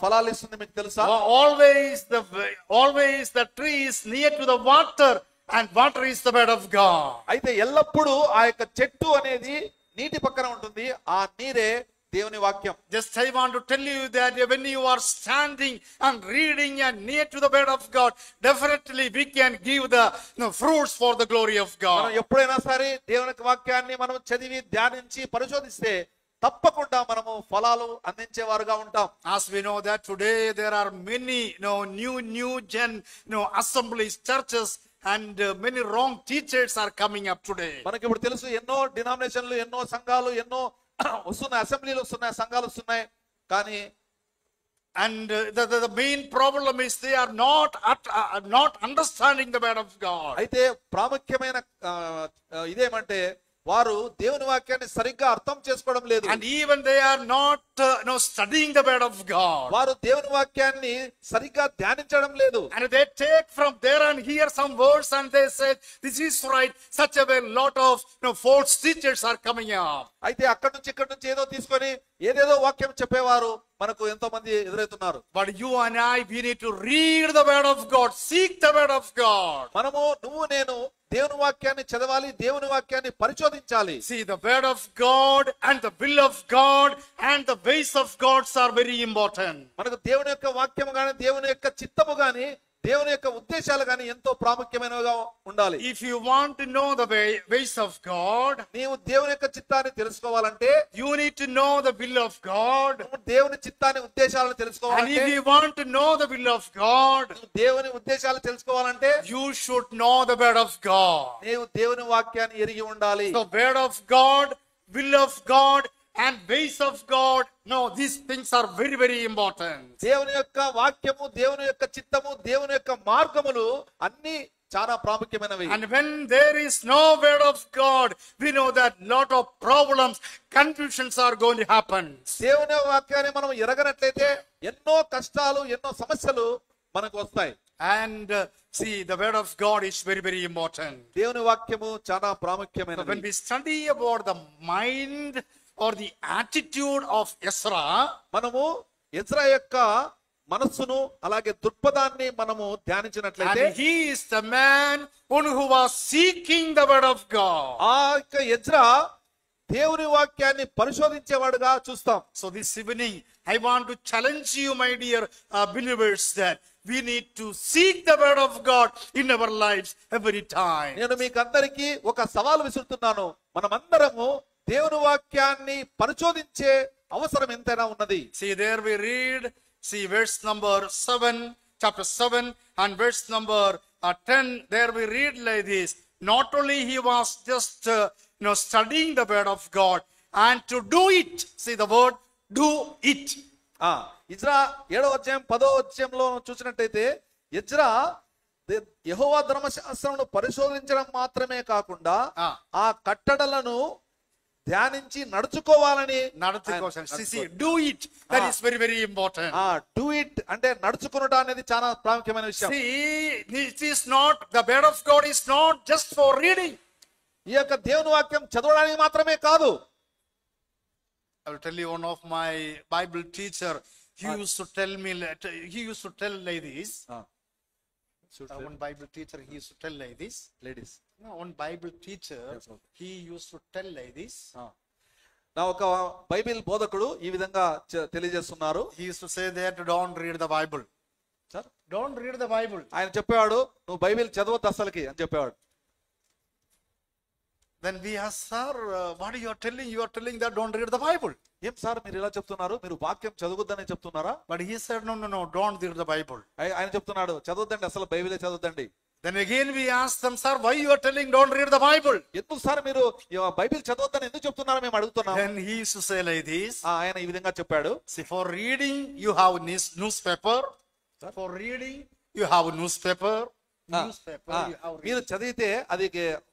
ఫలాలు ఇస్తుంది మీకు తెలుసా? Always the tree is near to the water, and water is the word of God. అయితే ఎల్లప్పుడూ ఆ యొక్క చెట్టు అనేది నీటి పక్కన ఉంటుంది, ఆ నీరే దేవుని వాక్యం. Just I want to tell you that when you are standing and reading and near to the word of God, definitely we can give the fruits for the glory of God. మనం ఎప్పుడైనా సరే దేవుని వాక్యాన్ని మనం చదివి ధ్యానించి పరిశోధిస్తే తప్పకుండా మనము ఫలాలు అందించేవారుగా ఉంటాం. As we know that today there are many new assemblies, churches, and many wrong teachers are coming up today. మనకి ఇప్పుడు తెలుసు ఎన్నో డినామినేషన్లు, ఎన్నో సంఘాలు, ఎన్నో వస్తున్నాయి, అసెంబ్లీలు వస్తున్నాయి, సంఘాలు వస్తున్నాయి. కానీ and the main problem is they are not understanding the word of God. అయితే ప్రాముఖ్యమైన ఇదేమంటే వారు దేవుని వాక్యాన్ని సరిగ్గా అర్థం చేసుకోవడం లేదు. And even they are not studying the word of God. వారు దేవుని వాక్యాన్ని సరిగ్గా ధ్యానించడం లేదు. And they take from there and hear some words and they say, this is right. Such a way, lot of false teachers are coming up. అయితే అక్కడి నుంచి ఇక్కడి నుంచి ఏదో తీసుకొని ఏదేదో వాక్యం చెప్పేవారు మనకు ఎంతో మంది ఎదురవుతున్నారు. But you and I, we need to read the word of God, seek the word of God. మనము నువ్వు నేను దేవుని వాక్యాన్ని చదవాలి, దేవుని వాక్యాన్ని పరిశోధించాలి. See, the word of God and the will of God and the ways of God are very important. మనకు దేవుని యొక్క వాక్యము గాని, దేవుని యొక్క చిత్తము గాని, దేవుని యొక్క ఉద్దేశాలు గాని ఎంతో ప్రాముఖ్యమైనవిగా ఉండాలి. If you want to know the ways of God, నీవు దేవుని యొక్క చిత్తాన్ని తెలుసుకోవాలంటే, you need to know the will of God. నువ్వు దేవుని చిత్తాన్ని ఉద్దేశాలను And తెలుసుకోవాలంటే, if you want to know the will of God, నువ్వు దేవుని ఉద్దేశాలు తెలుసుకోవాలంటే you should know the word of God. నీవు దేవుని వాక్యాన్ని ఎరిగి ఉండాలి. The word of God, will of God, and ways of God. No, these things are very, very important. దేవుని యొక్క వాక్యము, దేవుని యొక్క చిత్తము, దేవుని యొక్క మార్గములు అన్ని చాలా ప్రాముఖ్యమైనవి. And when there is no word of God, we know that lot of problems, confusions are going to happen. దేవుని వాక్యాన్ని మనం ఎరగనట్లయితే ఎన్నో కష్టాలు, ఎన్నో సమస్యలు మనకు వస్తాయి. And see, the word of God is very, very important. దేవుని వాక్యము చాలా So ప్రాముఖ్యమైనది. when we study about the mind or the attitude of Ezra, మనము ఎజ్రా యొక్క మనస్సును అలాగే దృక్పథాన్ని మనము ధ్యానించినట్లయితే, and he is the man who was seeking the word of God. ఆ యొక్క ఎజ్రా దేవుని వాక్యాన్ని పరిశోధించేవాడుగా చూస్తాం. So this evening, I want to challenge you, my dear believers, that we need to seek the word of God in our lives every time. నేను మీకు అందరికీ ఒక సవాలు విసురుతున్నాను. మనమందరము దేవుని వాక్యాన్ని పరిశోధించే అవసరం ఎంతైనా ఉన్నది. See, there we read, see verse number 7, chapter 7 and verse number 10, there we read like this. Not only he was just studying the word of God and to do it. See the word, do it. ఇజ్రా 7వ అధ్యాయం 10వ అధ్యాయంలో చూసినట్టయితే Ezra Jehovah ధర్మశాస్త్రమును పరిశోధించడం మాత్రమే కాకుండా ఆ కట్టడలను ధ్యానించి నడుచుకోవాలని do it. That is very, very important. Do it అంటే నడుచుకునుట అనేది చాలా ప్రాముఖ్యమైన విషయం. See, this is not, the word of God is not just for reading. ఈ యొక్క దేవుని వాక్యం చదవడానికి మాత్రమే కాదు. I will tell you, one of my Bible teacher, he used to tell me, he used to tell like this. One Bible teacher, he used to tell like this. Ladies. No, one Bible teacher, he used to tell like this. నా ఒక Bible బోధకుడు ఈ విధంగా తెలియజేస్తున్నారు. He used to say that don't read the Bible. Sir, don't read the Bible. ఆయన చెప్పేవాడు నువ్వు Bible చదవద్దు అసలుకి అని చెప్పేవాడు. Then we asked, sir, what are you telling? You are telling that don't read the Bible. ఏం sir మీరు ఇలా చెప్తున్నారు, మీరు వాక్యం చదవద్దని చెప్తున్నారా? But he said no, don't read the Bible. ఆయన చెప్తున్నాడు చదవద్దండి, అసలు బైబిలే చదవద్దండి. Then again we asked them, sir, why you are telling don't read the Bible? ఎందుకు సార్ మీరు బైబిల్ చదవద్దని ఎందుకు చెప్తున్నారో మేము అడుగుతున్నాం. Then he used to say like this. ఆయన ఈ విధంగా చెప్పాడు. See, for reading you have newspaper. For reading you have newspaper. మీరు చదివితే అది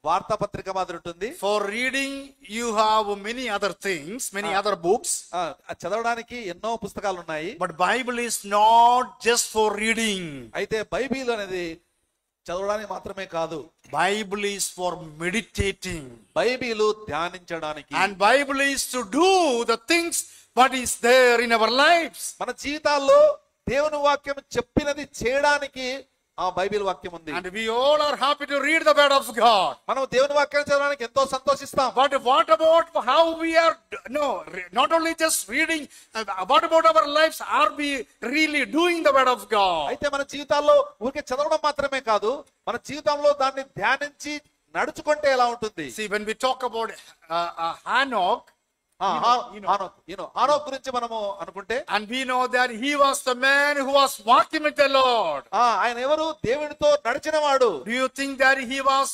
వార్తాపత్రిక మాదిరి ఉంటుంది. For reading you have many other things, many other books. చదవడానికి ఎన్నో పుస్తకాలు ఉన్నాయి. But Bible is not just for reading. అయితే బైబిల్ అనేది చదవడానికి మాత్రమే కాదు. Bible is for meditating. Bible ధ్యానించడానికి. And Bible is to do the things what is there in our lives. మన జీవితాల్లో దేవుని వాక్యం చెప్పినది చేయడానికి ఆ బైబిల్ వాక్యం ఉంది. And we all are happy to read the word of God. మనం దేవుని వాక్యాన్ని చదవడానికి ఎంతో సంతోషిస్తాం. But what about how we are, not only just reading, what about our lives? Are we really doing the word of God? అయితే మన జీవితాల్లో ఊరికే చదవడం మాత్రమే కాదు, మన జీవితంలో దాన్ని ధ్యానించి నడుచుకుంటే ఎలా ఉంటుంది? See, when we talk about Hanok, Enoch గురించి మనము అనుకుంటే, and we know that he was the man who was walking with the Lord. ఆయన ఎవరు? దేవునితో నడిచిన వాడు. Do you think that he was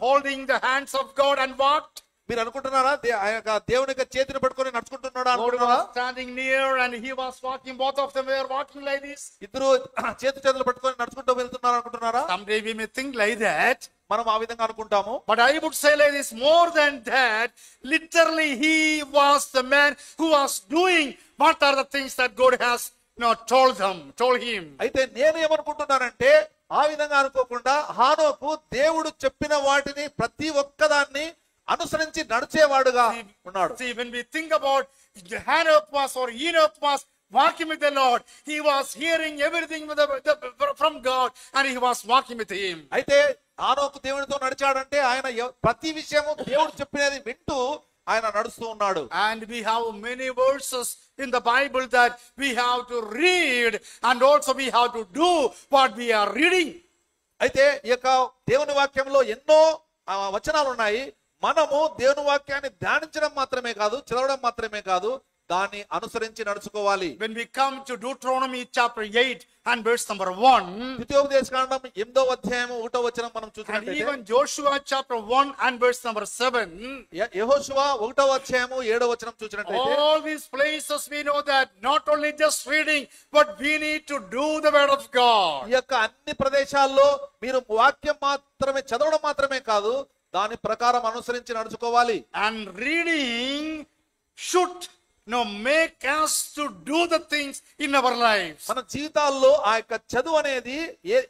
holding the hands of God and walked? మీరు అనుకుంటున్నారా ఆ యొక్క దేవుని యొక్క చేతిని పట్టుకొని నడుచుకుంటున్నాడా Lord అనుకుంటున్నారా? was standing near and he was walking, both of them were walking like this. ఇద్దరు చేతులు పట్టుకొని నడుచుకుంటూ వెళ్తున్నారు అనుకుంటున్నారా? Someday we may think like that. మనం ఆ విధంగా అనుకుంటాము. But I would say like this, more than that, literally he was the man who was doing what are the things that God has told him. అయితే నేను ఏమనుకుంటున్నానంటే ఆ విధంగా అనుకోకుండా హానోకు దేవుడు చెప్పిన వాటిని ప్రతి ఒక్కదాన్ని అనుసరించి నడిచేవాడుగా ఉన్నాడు. See, when we think about Enoch was walking with the Lord, he was hearing everything from God and he was walking with him. అయితే హానోకు దేవునితో నడిచాడంటే ఆయన ప్రతి విషయము దేవుడు చెప్పినది వింటూ ఆయన నడుస్తూ ఉన్నాడు. And we have many verses in the Bible that we have to read and also we have to do what we are reading. అయితే ఈ యొక్క దేవుని వాక్యంలో ఎన్నో వచనాలు ఉన్నాయి. మనము దేవుని వాక్యాన్ని ధ్యానించడం మాత్రమే కాదు, చదవడం మాత్రమే కాదు, దాన్ని అనుసరించి నడుచుకోవాలి. When we come to Deuteronomy chapter 8 and verse number 1, ద్వితీయోపదేశకాండం 8వ అధ్యాయము 1వ వచనం మనం and చూసినట్లయితే, even Joshua chapter 1 and verse number 7, యెహోషువ 1వ అధ్యాయము 7వ వచనం చూసినట్లయితే, all these places we know that not only just reading but we need to do the word of God. ఈ యొక్క అన్ని ప్రదేశాల్లో మీరు వాక్యం మాత్రమే చదవడం మాత్రమే కాదు, దాని ప్రకారం అనుసరించి నడుచుకోవాలి. And reading should make us to do the things in our lives. మన జీవితాల్లో ఆ యొక్క చదువు అనేది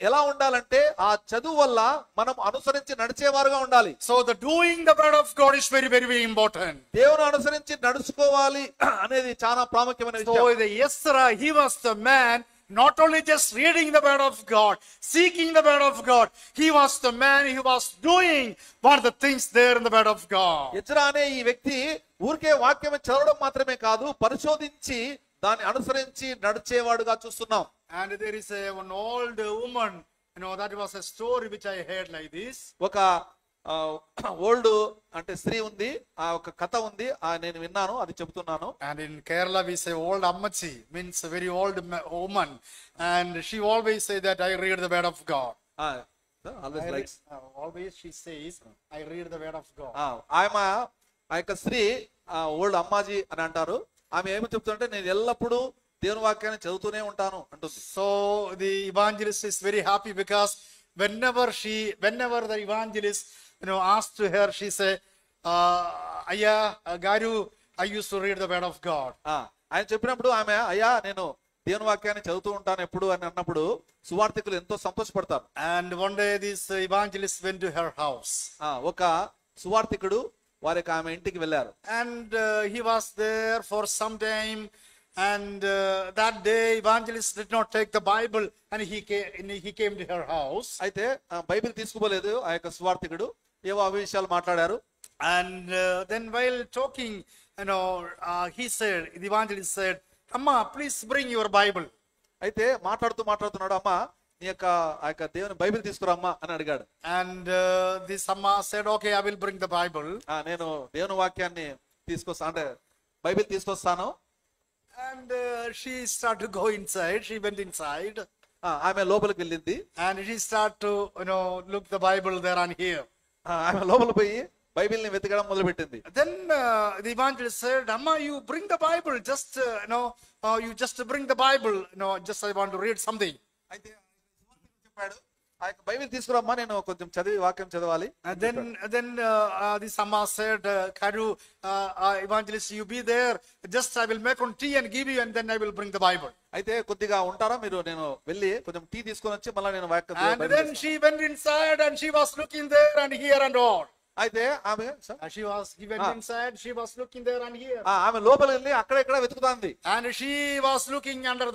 ఎలా ఉండాలంటే ఆ చదువు వల్ల మనం అనుసరించి నడిచేవారుగా ఉండాలి. So the doing the word of God is very, very, very important. దేవుని అనుసరించి నడుచుకోవాలి అనేది చాలా ప్రాముఖ్యమైన So విషయం. the Ezra, he was the man not only just reading the word of God, seeking the word of God, he was the man who was doing what the things there in the word of God. యెజ్రా అనే ఈ వ్యక్తి ఊరికే వాక్యం చదవడం మాత్రమే కాదు, పరిశోధించి దాన్ని అనుసరించి నడిచేవాడుగా చూస్తున్నాం. And there is one old woman, that was a story which I heard like this. ఒక ఓల్డ్ అంటే స్త్రీ ఉంది, ఆ ఒక కథ ఉంది, నేను విన్నాను, అది చెప్తున్నాను. And in Kerala we say old ammachi, means a very old woman, and she always say that I read the word of God. Always she says I read the word of God. ఆమె ఆ యొక్క స్త్రీ old Ammaji అని అంటారు. ఆమె ఏమి చెప్తుంటే నేను ఎల్లప్పుడూ దేవుని వాక్యాన్ని చదువుతూనే ఉంటాను అంటుంది. So the evangelist is very happy because whenever the evangelist asked to her, she say, Ayya, Garu, I used to read the word of God. ఆయన చెప్పినప్పుడు ఆమె అయ్యా నేను దేవుని వాక్యాన్ని చదువుతూ ఉంటాను ఎప్పుడు అని అన్నప్పుడు సువార్థికులు ఎంతో సంతోషపడతారు. And one day this evangelist went to her house. ఒక సువార్థికుడు వారికి ఆమె ఇంటికి వెళ్ళారు. And he was there for some time. And that day evangelist did not take the Bible and he came to her house. అయితే Bible తీసుకుపోలేదు ఆ యొక్క సువార్థికుడు, ఏవో అవి విషయాలు మాట్లాడారు. And then while talking, he said, the evangelist said, Amma, please bring your Bible. అయితే మాట్లాడుతున్నాడు, అమ్మా నీ యొక్క ఆ యొక్క దేవుని బైబిల్ తీసుకురామ్మా అని అడిగాడు. And this Amma said, okay, I will bring the Bible. నేను దేవుని వాక్యాన్ని తీసుకొస్తా అంటే బైబిల్ తీసుకొస్తాను. And she started to go inside. She went inside. ఆమె లోపలికి వెళ్ళింది. And she started to look the Bible there and here. ఆమె లోపల పోయి బైబిల్ ని వెతకడం మొదలుపెట్టింది. Then the evangelist said, Amma, you bring the Bible. Just you just bring the Bible. Just I want to read something. అయితే చెప్పాడు, ఆ యొక్క బైబిల్ తీసుకురామ్మా, నేను కొంచెం చదివి వాక్యం చదవాలి. Then this Amma said, Karu, evangelist, you be there. Just I will make on tea and give you, and then I will bring the Bible. అయితే కొద్దిగా ఉంటారా మీరు, నేను వెళ్ళి కొంచెం టీ తీసుకొని వచ్చి మళ్ళీ నేను వాక్యం. And then she went inside and she was looking there and here and all. అయితే ఆమె He went inside, she was looking there and here. ఆమె లోపల వెళ్ళి అక్కడ ఇక్కడ వెతుకుతాంది. And she was looking under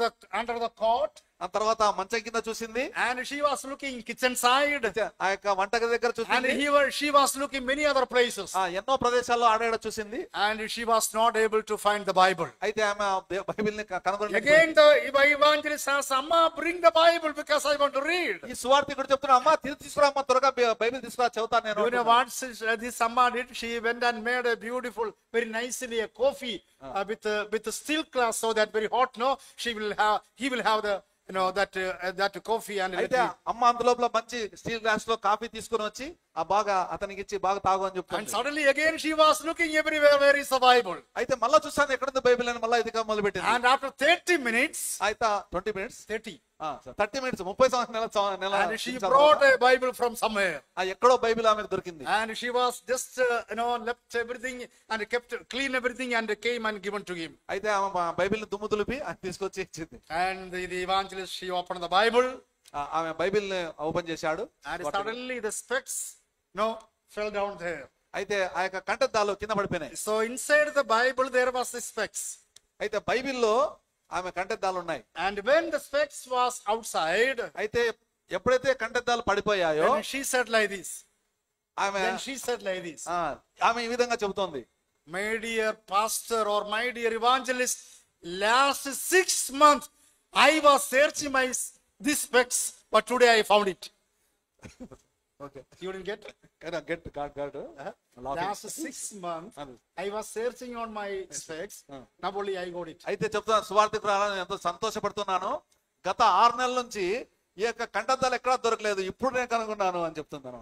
the cot. ఆ తర్వాత మంచం కింద చూసింది. And she was looking kitchen side. ఆ యొక్క వంటగది దగ్గర చూసింది. And she was looking many other places. ఎన్నో ప్రదేశాల్లో ఆడాడ చూసింది. And she was not able to find the Bible. అయితే ఆమె బైబిల్ ని కనుగొనలేదు. Again the evangelist says, Amma, bring the Bible because I want to read. ఈ సువార్థికుడు చెప్తున్నా, అమ్మా తీసుకురామ్మా, త్వరగా బైబిల్ తీసుకురా, చదువుతాను నేను. You know what this Amma did? She went and made a beautiful, very nicely a coffee with a steel glass, so that very hot. He will have the that coffee and అయితే అమ్మ అందులోపల మంచి steel glass లో coffee తీసుకొని వచ్చి ఆ బాగా అతనికి ఇచ్చి బాగా తాగు అని And చెప్తాను. suddenly again she was looking everywhere, where is the Bible? అయితే మళ్ళా చూస్తాను ఎక్కడుంది బైబిల్ అని మళ్ళా ఇది మొదలు పెట్టింది. And after 30 minutes, అయితే 20 minutes 30, 30 minutes 30 సంవత్సరాల నెల and she brought a Bible from somewhere. ఎక్కడో బైబిల్ ఆమెకు దొరికింది. And she was just, left everything and kept clean everything and came and given to him. అయితే ఆమె బైబిల్ దుమ్ము దులిపి అది తీసుకొచ్చి ఇచ్చింది. And the evangelist, she opened the Bible. ఆమె బైబిల్ ఓపెన్ చేశాడు. And suddenly the specs, fell down there. అయితే ఆ యొక్క కంఠద్దాలు కింద పడిపోయినాయి. So inside the Bible there was the specs. అయితే బైబిల్లో ఆమె కంఠద్దాలు ఉన్నాయి. And when the specs was outside, అయితే ఎప్పుడైతే కంఠద్దాలు పడిపోయాయో then she said like this. ఆమె Then she said like this. ఆమె ఈ విధంగా చెబుతోంది. My dear pastor or my dear evangelist, last 6 months I was searching this specs, but today I found it. Okay You didn't get? Get God God Last 6 months I was searching on my specs. Now only I got it. అయితే చెప్తాను సువార్తకు రావాలని ఎంతో సంతోషపడుతున్నాను. గత 6 నెలల నుంచి ఈ యొక్క కంఠద్దాలు ఎక్కడా దొరకలేదు, ఇప్పుడు నేను కనుగొన్నాను అని చెప్తున్నాను.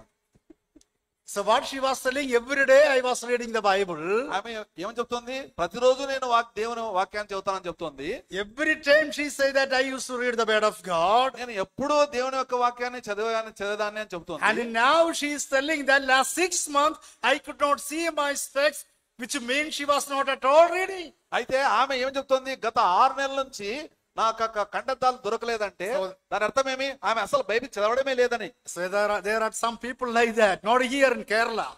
So what she was telling, every day I was reading the Bible. ఆమె ఏమని చెప్తుంది? ప్రతిరోజు నేను దేవుని వాక్యాన్ని చెబుతానని చెప్తుంది. Every time she said that I used to read the word of God. నేను ఎప్పుడూ దేవుని యొక్క వాక్యాన్ని చదివేదాన్ని అని చెప్తుంది. And now she is telling that last 6 months I could not see my specs, which means she was not at all reading. అయితే ఆమె ఏం చెప్తుంది? గత 6 నెలల నుంచి నాకు కంఠద్దాలు దొరకలేదంటే దాని అర్థం ఏమి? ఆమె అసలు బైబిల్ చదవడమే లేదని. So there are some people like that, not here in Kerala.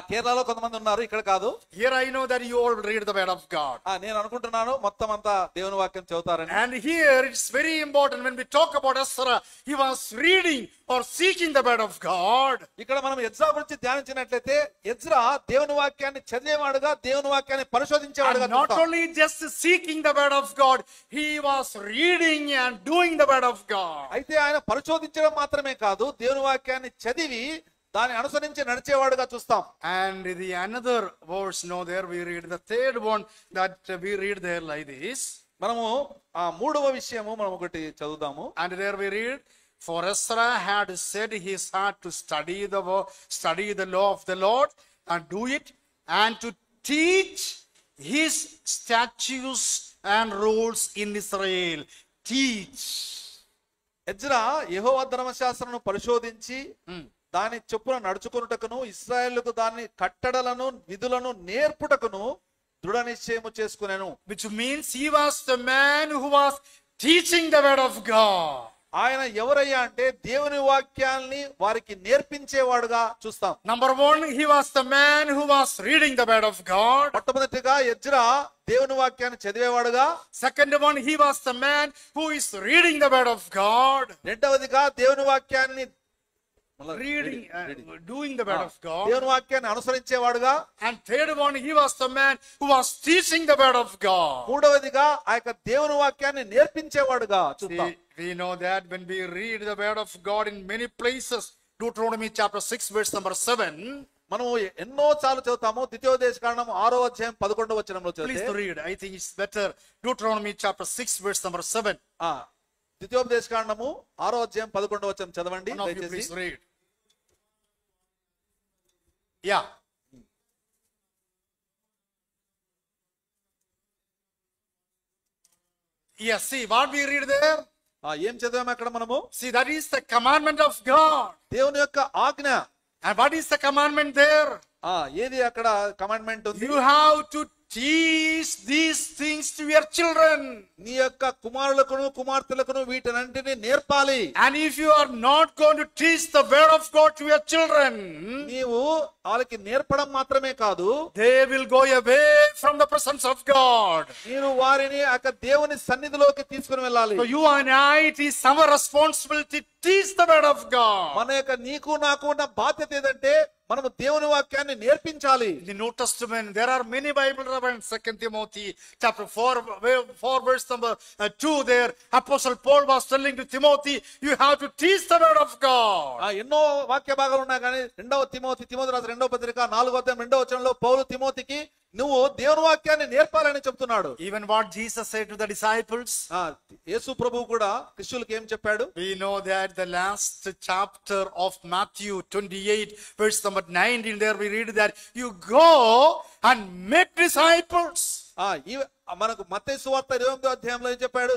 కేరళలో కొంతమంది ఉన్నారు, ఇక్కడ కాదు. Here I know that you all read the word of God. నేను అనుకుంటున్నాను మొత్తం అంతా దేవుని వాక్యం చదువుతారని. And here it's very important when we talk about Ezra, he was reading or seeking the word of God. ఇక్కడ మనం ఎజ్రా గురించి ధ్యానించినట్లయితే Ezra దేవుని వాక్యాన్ని చదివేవాడుగా, దేవుని వాక్యాన్ని పరిశోధించేవాడుగా. And not only just seeking the word of God, he was reading and doing the word of God. అయితే ఆయన పరిశోధించడం మాత్రమే కాదు, దేవుని వాక్యాన్ని చదివి దాన్ని అనుసరించి నడిచేవాడుగా చూస్తాం. And the another verse, there we read the third one that we read there like this. మనము ఆ మూడవ విషయము మనం ఒకటి చదువుదాము. And there we read, for Ezra had set his heart to study the law of the Lord and do it, and to teach his statutes and rules in Israel. Teach. Ezra Jehovah ధర్మశాస్త్రమును పరిశోధించి దాని చొప్పున నడుచుకొనుటకును ఇశ్రాయేలుకు దాని కట్టడలను విధులను నేర్పుటకును దృఢ నిశ్చయము చేసుకునేను. Which means he was the man who was teaching the word of God. ఆయన ఎవరయ్యా అంటే దేవుని వాక్యాన్ని వారికి నేర్పించేవాడుగా చూస్తాం. Number one, he was the man who was reading the word of God. మొట్టమొదటిగా ఎజ్రా దేవుని వాక్యాన్ని చదివేవాడుగా. Second one, he was the man who is reading the word of God. రెండవదిగా దేవుని వాక్యాన్ని doing the word of God. దేవుని వాక్యాన్ని అనుసరించేవాడుగా. And third one, he was the man who was teaching the word of God. మూడవదిగా ఆ యొక్క దేవుని వాక్యాన్ని నేర్పించేవాడుగా చూస్తాం. We know that when we read the word of God in many places, Deuteronomy chapter 6 verse number 7. మనం ఎన్నో సార్లు చదువుతాము. ద్వితీయోపదేశకాండం 6వ అధ్యాయం 11వ వచనంలో Please చదివితే, read. I think it's better. Deuteronomy chapter 6 verse number 7. ద్వితీయోపదేశకాండము 6వ అధ్యాయం 11వ వచనం చదవండి One of you దయచేసి. please read. Yeah. Yes, see what we read there. ఏం చదివాము అక్కడ మనము? See, that is the commandment of God. దేవుని యొక్క ఆజ్ఞ. And what is the commandment there? ఏది అక్కడ కమాండ్మెంట్ ఉంది? You have to teach these things to your children. నీ యొక్క కుమారులకును కుమార్తెలకును వీటన్నిటిని నేర్పాలి. And if you are not going to teach the word of God to your children, నీవు వాళ్ళకి నేర్పడం మాత్రమే కాదు, they will go away from the presence of God. మీరు వారిని ఆ దేవుని సన్నిధిలోకి తీసుకుని వెళ్ళాలి. So you and I, it is our responsibility to teach the word of God. మన యొక్క నీకు నాకు ఉన్న బాధ్యత ఏదంటే మనము దేవుని వాక్యాన్ని నేర్పించాలి. In the New Testament, there are many Bible references. 2 Timothy chapter 4 verse number 2 there, Apostle Paul was telling to Timothy, you have to teach the word of God. ఎన్నో వాక్య భాగాలు ఉన్నాయి కానీ 2వ తిమోతి రాసిన 2వ పత్రిక 4వ అధ్యాయం 2వ వచనంలో పౌలు తిమోతికి నువ్వు దేవుని వాక్యాన్ని నేర్పాలని చెప్తున్నాడు. Even what Jesus said to the disciples, యేసు ప్రభువు కూడా శిష్యులకు ఏం చెప్పాడు? we know that the last chapter of Matthew 28 verse number 19, there we read that you go and make disciples. మనకు మత్తయి సువార్త 28వ అధ్యాయంలో ఏం చెప్పాడు?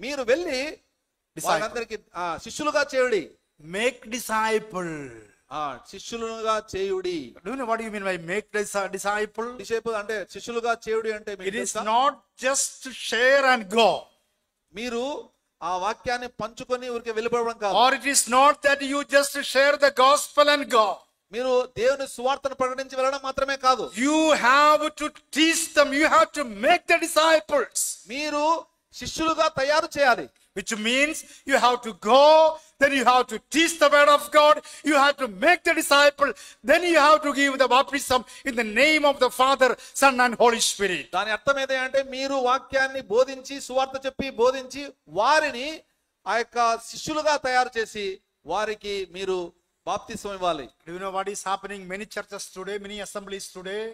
మీరు వెళ్ళి వాళ్ళందరికీ శిష్యులుగా చేయుడి. Make disciple. శిష్యులుగా చేయుడి. Do you know what you mean by make disciple? Disciple అంటే శిష్యులుగా చేయుడి అంటే It is not just to share and go. మీరు ఆ వాక్యాన్ని పంచుకొని ఊరికే వెళ్ళిపోవడం కాదు. Or it is not that you just share the gospel and go. మీరు దేవుని సువార్తను ప్రకటించి వెళ్ళడం మాత్రమే కాదు. You have to teach them. You have to make the disciples. మీరు శిష్యులుగా తయారు చేయాలి. Which means you have to go, then you have to teach the word of God, you have to make the disciple, then you have to give the baptism in the name of the Father, Son and Holy Spirit. దాని అర్థం ఏంటంటే మీరు వాక్యాన్ని బోధించి సువార్త చెప్పి బోధించి వారిని ఆ యొక్క శిష్యులుగా తయారు చేసి వారికి మీరు బాప్తిసం ఇవ్వాలి. Do you know what is happening many churches today, many assemblies today?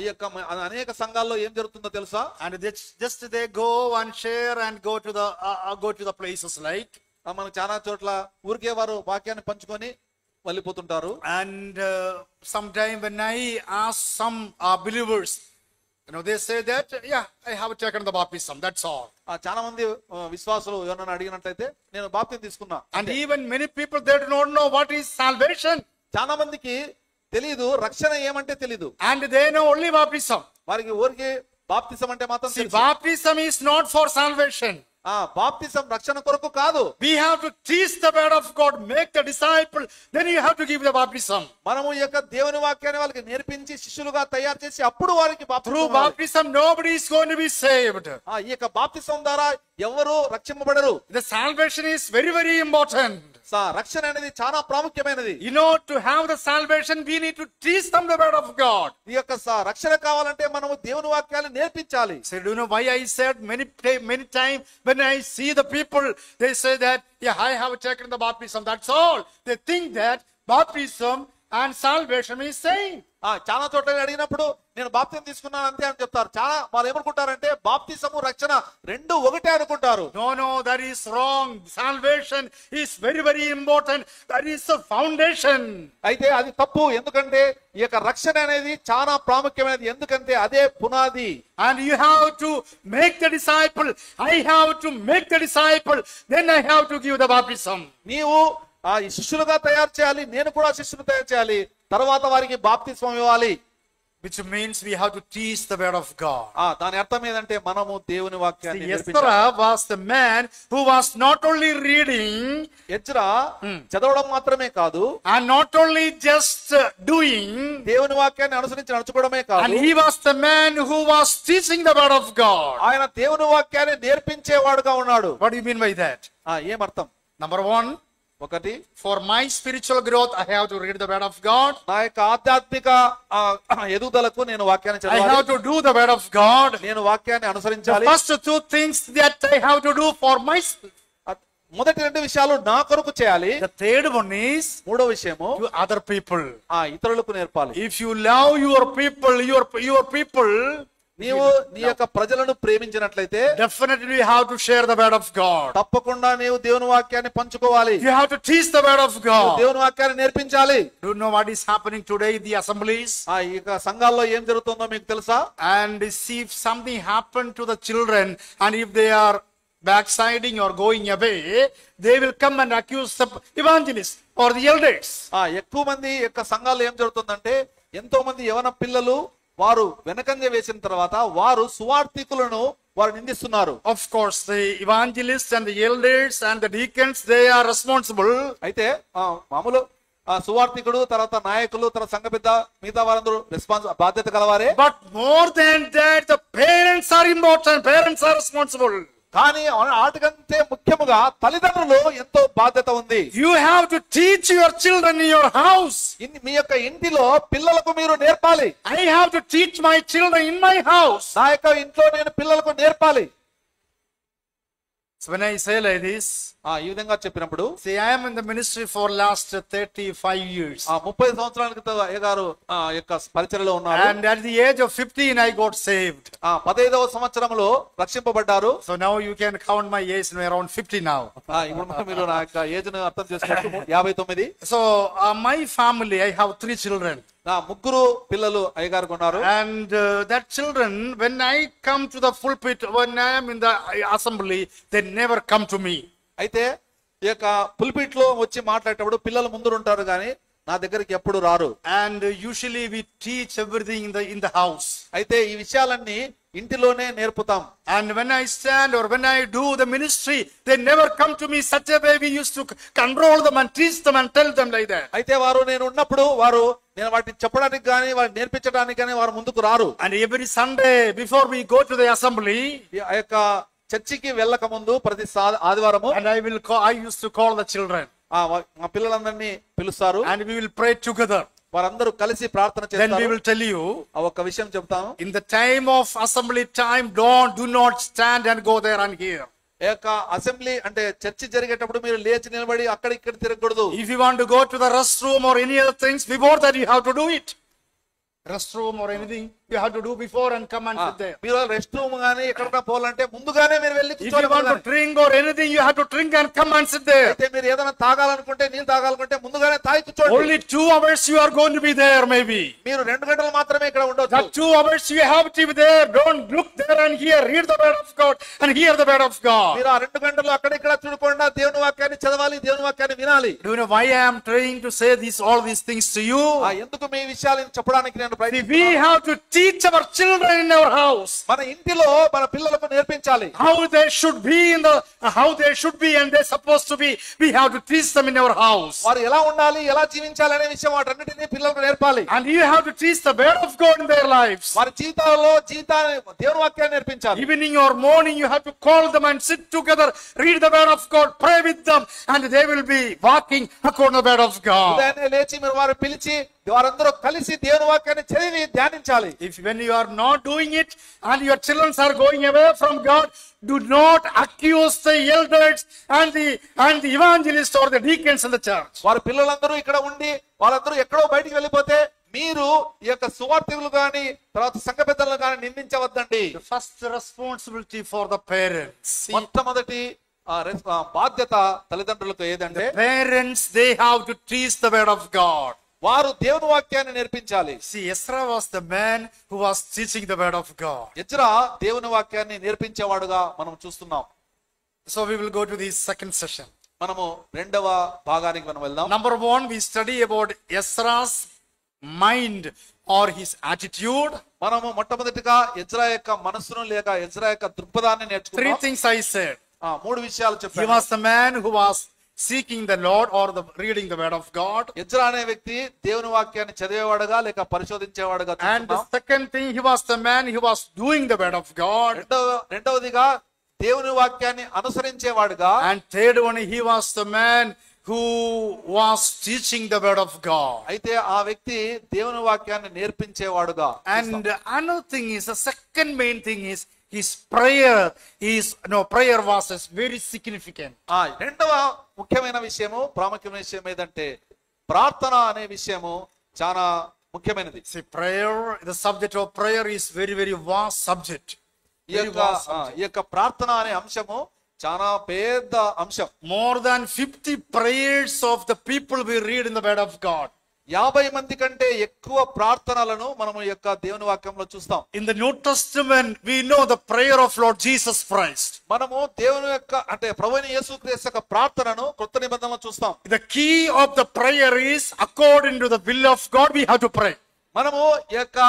ఈ యొక్క అనేక సంఘాల్లో ఏం జరుగుతుందో తెలుసా? And just they go and share and go to the places like. మనకు చాలా చోట్ల ఊరికే వారు వాక్యాన్ని పంచుకొని వెళ్ళిపోతుంటారు. And sometime when I ask some believers, they say that I have taken the baptism, that's all. చాలా మంది విశ్వాసులు ఎవరైనా అడిగినట్లయితే నేను బాప్తిసం తీసుకున్నా. And even many people, they do not know what is salvation. చాలా మందికి తెలీదు, రక్షణ ఏమంటే తెలీదు. And they know only baptism. వారికి ఊరికి బాప్తిసం అంటే మాత్రం See, baptism is not for salvation. బాప్తిసం రక్షణ కొరకు కాదు. We have to teach the word of God, make the disciple, then you have to give the baptism. మనము ఈ యొక్క దేవుని వాక్యాన్ని వాళ్ళకి నేర్పించి శిష్యులుగా తయారు చేసి అప్పుడు వారికి Through baptism nobody is going to be saved. ఈ యొక్క బాప్తిసం ద్వారా ఎవరు రక్షింపబడరు. The salvation is very, very important. రక్షణ అనేది చాలా ప్రాముఖ్యమైనది. To have the salvation, we need to teach them the word of God. ఈ యొక్క రక్షణ కావాలంటే మనము దేవుని వాక్యాన్ని నేర్పించాలి. So do you know why I said many times when I see the people, they say that I have taken the baptism, that's all. They think that baptism and salvation is same. చాలా చోట్ల అడిగినప్పుడు నేను బాప్తిసం తీసుకున్నాను అంతే అని చెప్తారు. చాలా వాళ్ళు ఏమనుకుంటారంటే బాప్తిసము రక్షణ రెండు ఒకటే అనుకుంటారు. No, that is wrong. Salvation is very, very important. That is the foundation. అయితే అది తప్పు. ఎందుకంటే ఈ యొక్క రక్షణ అనేది చాలా ప్రాముఖ్యమైనది. ఎందుకంటే అదే పునాది. And you have to make the disciple. I have to make the disciple. Then I have to give the baptism. నీవు ఈ శిష్యులుగా తయారు చేయాలి, నేను కూడా శిష్యులు తయారు చేయాలి, తర్వాత వారికి బాప్తిస్మం ఇవ్వాలి. Which means we have to teach the word of God. దాని అర్థం ఏంటంటే మనము దేవుని వాక్యాన్ని Ezra was the man who was not only reading, Ezra చదవడం మాత్రమే కాదు, and not only just doing, దేవుని వాక్యాన్ని అనుసరించి నడుచుకోవడమే కాదు, and he was the man who was teaching the word of God. ఆయన దేవుని వాక్యాన్ని నేర్పించేవాడుగా ఉన్నాడు. What do you mean by that? ఏమర్థం? Number one, ఒకటి, for my spiritual growth I have to read the word of God. నా యొక్క ఆధ్యాత్మిక ఎదుగుదలకు నేను వాక్యాన్ని I చదవాలి. have to do the word of God. నేను వాక్యాన్ని అనుసరించాలి. The first two things that I have to do for myself. మొదటి రెండు విషయాలు నా కొరకు చేయాలి. The third one is మూడో విషయము to other people. ఇతరులకు నేర్పాలి. If you love your people, your people, నీవు నీ యొక్క ప్రజలను ప్రేమించినట్లయితే definitely you have to share the word of God. తప్పకుండా నీవు దేవుని వాక్యాన్ని పంచుకోవాలి. You have to teach the word of God. దేవుని వాక్యాన్ని నేర్పించాలి. Do you know what is happening today in the assemblies? ఈ యొక్క సంఘాల్లో ఏం జరుగుతుందో మీకు తెలుసా? And see, if something happened to the children and if they are backsliding or going away, they will come and accuse the evangelists or the elders. ఎక్కువ మంది యొక్క సంఘాల్లో ఏం జరుగుతుందంటే ఎంతో మంది యవన పిల్లలు వారు వెనకంజ వేసిన తర్వాత వారు సువార్థికులను వారు నిందిస్తున్నారు. Of course, the evangelists and the elders and the deacons, they are responsible. అయితే మామూలు సువార్థికుడు, తర్వాత నాయకులు, తర్వాత సంఘ పెద్ద, మిగతా వారందరూ బాధ్యత కలవారే. But more than that, the parents are important. Parents are responsible. కానీ వాటికంటే ముఖ్యముగా తల్లిదండ్రులు ఎంతో బాధ్యత ఉంది. You have to teach your children in your house. మీ యొక్క ఇంటిలో పిల్లలకు మీరు నేర్పాలి. I have to teach my children in my house. నా యొక్క ఇంట్లో నేను పిల్లలకు నేర్పాలి. So when I say like this, ఈ విధంగా చెప్పినప్పుడు see, I am in the ministry for last 35 years. 30 సంవత్సరాల క్రితం అయ్యగారు యొక్క పరిచర్యలో ఉన్నారు. And at the age of 15, I got saved. 15వ సంవత్సరంలో రక్షింపబడ్డారు. So now you can count my age, around 50 now. ఇప్పుడు మీరు నా యొక్క ఏజ్ ను అర్థం చేసుకోవచ్చు. 59. So my family, I have 3 children. ముగ్గురు పిల్లలు అయ్యగారు ఉన్నారు. And that children, when I come to the pulpit, when I am in the assembly, they never come to me. అయితే ఈ యొక్క పుల్పిట్ లో వచ్చి మాట్లాడేటప్పుడు పిల్లలు ముందు ఉంటారు కానీ నా దగ్గరికి ఎప్పుడు రారు. And usually we teach everything in the house. అయితే ఈ విషయాలన్నీ ఇంటిలోనే నేర్పుతాం. And when I stand or when I do the ministry, they never come to me such a way. We used to control them and teach them and tell them like that. అయితే వారు నేను ఉన్నప్పుడు నేను వాటిని చెప్పడానికి కానీ వాటిని నేర్పించడానికి కానీ వారు ముందుకు రారు. And every Sunday before we go to the assembly, ఆ యొక్క చర్చికి వెళ్ళక ముందు ప్రతి ఆదివారము and I used to call the children. మా పిల్లలందరినీ పిలుస్తారు. And we will pray together. వారందరూ కలిసి ప్రార్థన చేస్తారు. Then we will tell you, ఒక విషయం చెప్తాము. in the time of assembly time, do not stand and go there and hear. ఈ యొక్క అసెంబ్లీ అంటే చర్చి జరిగేటప్పుడు మీరు లేచి నిలబడి అక్కడ ఇక్కడ తిరగకూడదు. If you want to go to the restroom or any other things, before that you have to do it. Restroom or anything you have to do before and come and sit there. మీరు rest room గానీ ఎక్కడికైనా పోవాలంటే ముందుగానే మీరు వెళ్ళి If you want to drink or anything, you have to drink and come and sit there. అయితే మీరు ఏదైనా తాగాలనుకుంటే నీళ్ళు తాగాలనుకుంటే ముందుగానే తాగి కూర్చోండి. Only 2 hours you are going to be there, maybe. మీరు 2 గంటలు మాత్రమే ఇక్కడ ఉండొచ్చు. That 2 hours you have to be there. Don't look there and hear. Read the word of God and hear the word of God. మీరు ఆ 2 గంటలు అక్కడ ఇక్కడ చూడకుండా దేవుని వాక్యాన్ని చదవాలి, దేవుని వాక్యాన్ని వినాలి. Do you know why I am trying to say all these things to you? ఎందుకు మీ విషయాలను చెప్పడానికి నేను ప్రయత్నిస్తున్నాను. We have to teach our children in our house. మన ఇంటిలో మన పిల్లలకు నేర్పించాలి. How they should be and they're supposed to be. We have to teach them in our house. వారు ఎలా ఉండాలి, ఎలా జీవించాలి అనే విషయం వాటన్నిటిని పిల్లలకు నేర్పాలి. And you have to teach the word of God in their lives. వారి జీవితాల్లో దేవుని వాక్యాన్ని నేర్పించాలి. Evening or morning you have to call them and sit together, read the word of God, pray with them, and they will be walking according to the word of God. ఉదయాన్నే లేచి మీరు వారు పిలిచి వారందరూ కలిసి దేవుని వాక్యాన్ని చదివి ధ్యానించాలి. If when you are not doing it and your children are going away from God, do not accuse the elders and the evangelists or the deacons in the church. వారి పిల్లలందరూ ఇక్కడ ఉండి వాళ్ళందరూ ఎక్కడో బయటికి వెళ్ళిపోతే మీరు ఈ యొక్క సువార్థికులు గాని తర్వాత సంఘ పెద్దలను గాని నిందించవద్దండి. The first responsibility for the parents. మొట్టమొదటి బాధ్యత తల్లిదండ్రులకు ఏదంటే Parents, they have to teach the word of God. వారు దేవుని వాక్యాన్ని నేర్పించాలి. See, Ezra was the man who was teaching the word of God. Ezra దేవుని వాక్యాన్ని నేర్పించేవాడుగా మనం చూస్తున్నాం. So we will go to the second session. మనము రెండవ భాగానికి మనం వెళ్దాం. Number 1, we study about Ezra's mind or his attitude. మనము మొట్టమొదటిగా ఎజ్రా యొక్క మనస్సును లేక ఎజ్రా యొక్క దృక్పథాన్ని 3 నేర్చుకున్నాం. things I said. 3 విషయాలు He చెప్పాను. was the man who was seeking the Lord or reading the word of God. Ezra అనే వ్యక్తి దేవుని వాక్యాన్ని చదివేవాడుగా లేక పరిశోధించేవాడుగా And the చూస్తున్నాం. second thing, he was the man who was doing the word of God. రెండవదిగా దేవుని వాక్యాన్ని అనుసరించేవాడుగా. And third one, he was the man who was teaching the word of God. అయితే ఆ వ్యక్తి దేవుని వాక్యాన్ని నేర్పించేవాడుగా. And another thing is, the second main thing is his prayer was very significant. రెండవ ముఖ్యమైన విషయము ప్రాముఖ్యమైన విషయం ఏదంటే ప్రార్థన అనే విషయము చాలా ముఖ్యమైనది. See, prayer, the subject of prayer is very, very vast subject. ఈ యొక్క ప్రార్థన అనే అంశము చాలా పెద్ద అంశం. More than 50 prayers of the people we read in the word of God. 50 మంది కంటే ఎక్కువ ప్రార్థనలను మనము ఈ యొక్క దేవుని వాక్యంలో చూస్తాం. In the New Testament, we know the prayer of Lord Jesus Christ. మనము దేవుని యొక్క అంటే ప్రభువైన యేసుక్రీస్తు యొక్క ప్రార్థనను కొత్త నిబంధనలో చూస్తాం. The key of the prayer is according to the will of God we have to pray. మనము ఈ యొక్క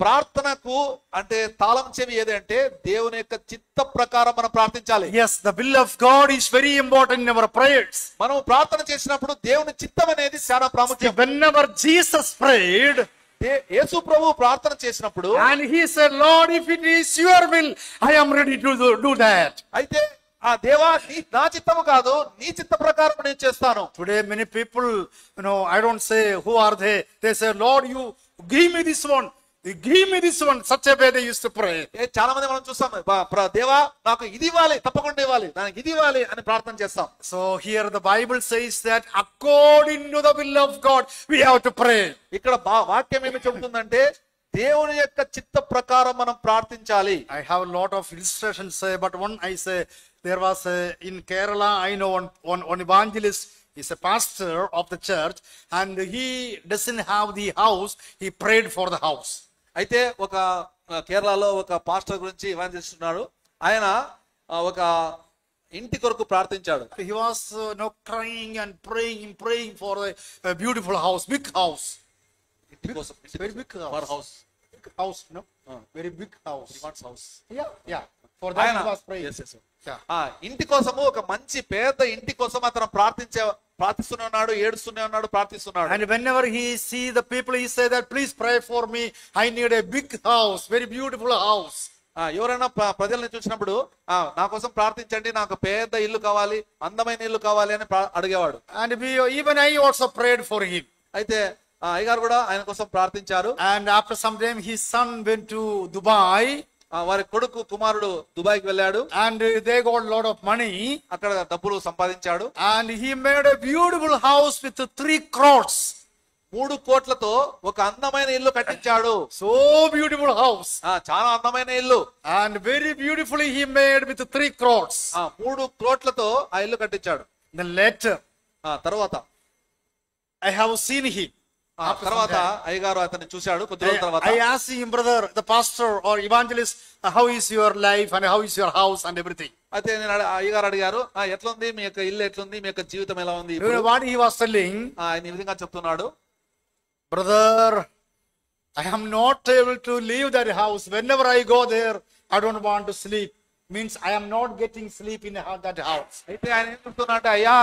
ప్రార్థనకు అంటే తాళం చెవి ఏదంటే దేవుని యొక్క చిత్త ప్రకారం మనం ప్రార్థించాలి. Yes, the will of God is very important in our prayers. మనం ప్రార్థన చేసినప్పుడు దేవుని చిత్తం అనేది చాలా ప్రాముఖ్యం. Whenever Jesus prayed, యేసు ప్రభు ప్రార్థన చేసినప్పుడు and he said, Lord, if it is your will, I am ready to do that. అయితే ఆ దేవా నా చిత్తము కాదు నీ చిత్త ప్రకారం నేను చేస్తాను. Today many people, I don't say who are they. They say, Lord, you give me this one. Give me this one. Such a way they used to pray. చాలా మంది మనం చూస్తాం, దేవా నాకు ఇది ఇవ్వాలి, తప్పకుండా ఇవ్వాలి, నాకు ఇది ఇవ్వాలి అని ప్రార్థన చేస్తాం. So here the Bible says that according to the will of God, we have to pray. ఇక్కడ వాక్యం ఏమి చెబుతుందంటే దేవుని యొక్క చిత్త ప్రకారం మనం ప్రార్థించాలి. I have a lot of illustrations, but one I say there was in Kerala, I know one evangelist. He's a pastor of the church, and he doesn't have the house. He prayed for the house. అయితే ఒక కేరళలో ఒక pastor గురించి evangelist ఉన్నాడు. ఆయన ఒక ఇంటి కొరకు ప్రార్థించాడు. He was crying and praying for a beautiful house, big house. ఇంటి కోసం, Very big house. Big house, no? Very big house. He wants house. Yeah. For that he was praying. Yes. Yeah. ఇంటి కోసము, ఒక మంచి పేద ఇంటి కోసం అతను ప్రార్థిస్తూనే ఉన్నాడు, ఏడుస్తూనే ఉన్నాడు, ప్రార్థిస్తున్నాడు. And whenever he see the people, he say that please pray for me. I need a big house, very beautiful house. ఎవరైనా ప్రజల్ని చూసినప్పుడు నా కోసం ప్రార్థించండి, నాకు పేద ఇల్లు కావాలి, అందమైన ఇల్లు కావాలి అని అడిగేవాడు. And even I also prayed for him. అయితే అయ్యగారు కూడా ఆయన కోసం ప్రార్థించారు. And after some time his son went to Dubai. వారి కుమారుడు దుబాయ్కి వెళ్ళాడు. And they got a lot of money. అక్కడ డబ్బులు సంపాదించాడు. And he made a beautiful house with 3 crores. 3 కోట్లతో ఒక అందమైన ఇల్లు కట్టించాడు. So beautiful house. చాలా అందమైన ఇల్లు. And very beautifully he made with 3 crores. 3 కోట్లతో ఆ ఇల్లు కట్టించాడు. Then later తర్వాత I have seen him. తర్వాత అయ్యగారు అతన్ని చూశాడు. కొద్ది రోజుల తర్వాత I asked him, brother, the pastor or evangelist, how is your life and how is your house and everything? అయితే నేను అయ్యగారు అడిగారు, ఎట్లుంది మీ యొక్క ఇల్లు, ఎట్లుంది మీ యొక్క జీవితం ఎలా ఉంది? You know what he was telling? ఆయన ఈ విధంగా చెప్తున్నాడు, brother, I am not able to leave that house. Whenever I go there, I don't want to sleep. Means I am not getting sleep in that house. అయితే ఆయన ఏం చెప్తున్నట్టు, అయ్యా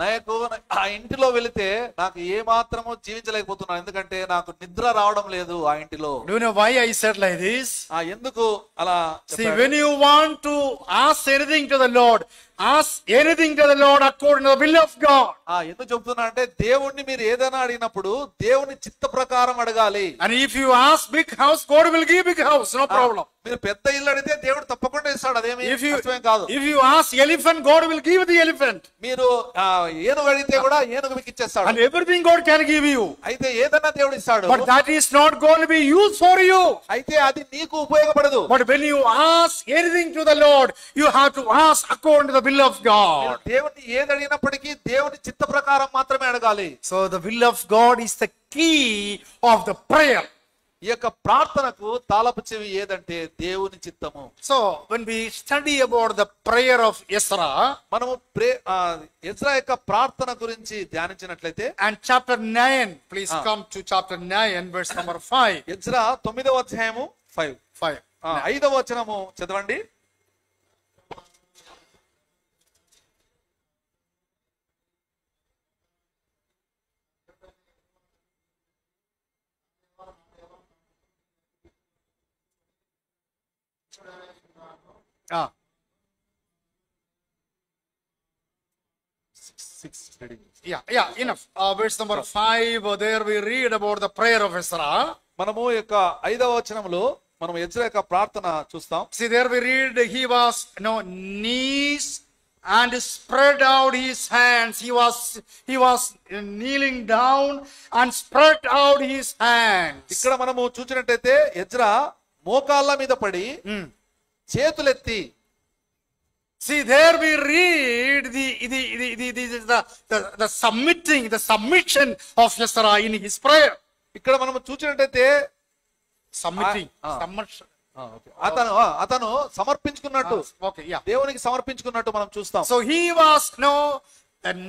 నాకు ఆ ఇంటిలో వెళితే నాకు ఏ మాత్రము జీవించలేకపోతున్నాను, ఎందుకంటే నాకు నిద్ర రావడం లేదు ఆ ఇంటిలో. Do you know why I said like this? ఎందుకు అలా? See, when you want to ask anything to the Lord, ask anything to the Lord according to the will of God. ఎందుకు చెప్తున్నా అంటే దేవుణ్ణి మీరు ఏదైనా అడిగినప్పుడు దేవుని చిత్త ప్రకారం అడగాలి. And if you ask big house, God will give big house, no problem. మీరు పెద్ద ఇల్లు అడిగితే దేవుడు తప్పకుండా ఇస్తాడు, అదేమి కష్టమేం కాదు. If you ask elephant, God will give the elephant. మీరు ఏనుగు అడిగితే కూడా ఏనుగు మీకు ఇచ్చేస్తాడు. And everything God can give you. అయితే ఏదైనా దేవుడు ఇస్తాడు. But that is not going to be used for you. అయితే అది నీకు ఉపయోగపడదు. But when you ask anything to the Lord, you have to ask according to the will of God. దేవుని ఏది అడిగినప్పటికీ దేవుని చిత్త ప్రకారం మాత్రమే అడగాలి. So the will of God is the key of the prayer. ఈ యొక్క ప్రార్థనకు తాళపు చెవి ఏదంటే దేవుని చిత్తము. So when we study about the prayer of Ezra, మనము ఎజ్రా యొక్క ప్రార్థన గురించి ధ్యానించినట్లయితే, and chapter 9, please come to chapter 9 verse number 5. Ezra 9వ అధ్యాయము 5. 5వ వచనము చదవండి. Enough. Verse number 5, there we read about the prayer of Ezra. మనము యొక్క 5వ వచనంలో మనం ఎజ్రా యొక్క ప్రార్థన చూస్తాం. See, there we read he was knees and spread out his hands. He was kneeling down and spread out his hands. ఇక్కడ మనము చూసినట్టయితే ఎజ్రా మోకాళ్ళ మీద పడి చేతులెత్తి. See, there we read the submission of Ezra in his prayer. ఇక్కడ మనం చూసినట్టయితే అతను సమర్పించుకున్నట్టు, దేవునికి సమర్పించుకున్నట్టు మనం చూస్తాం. So he was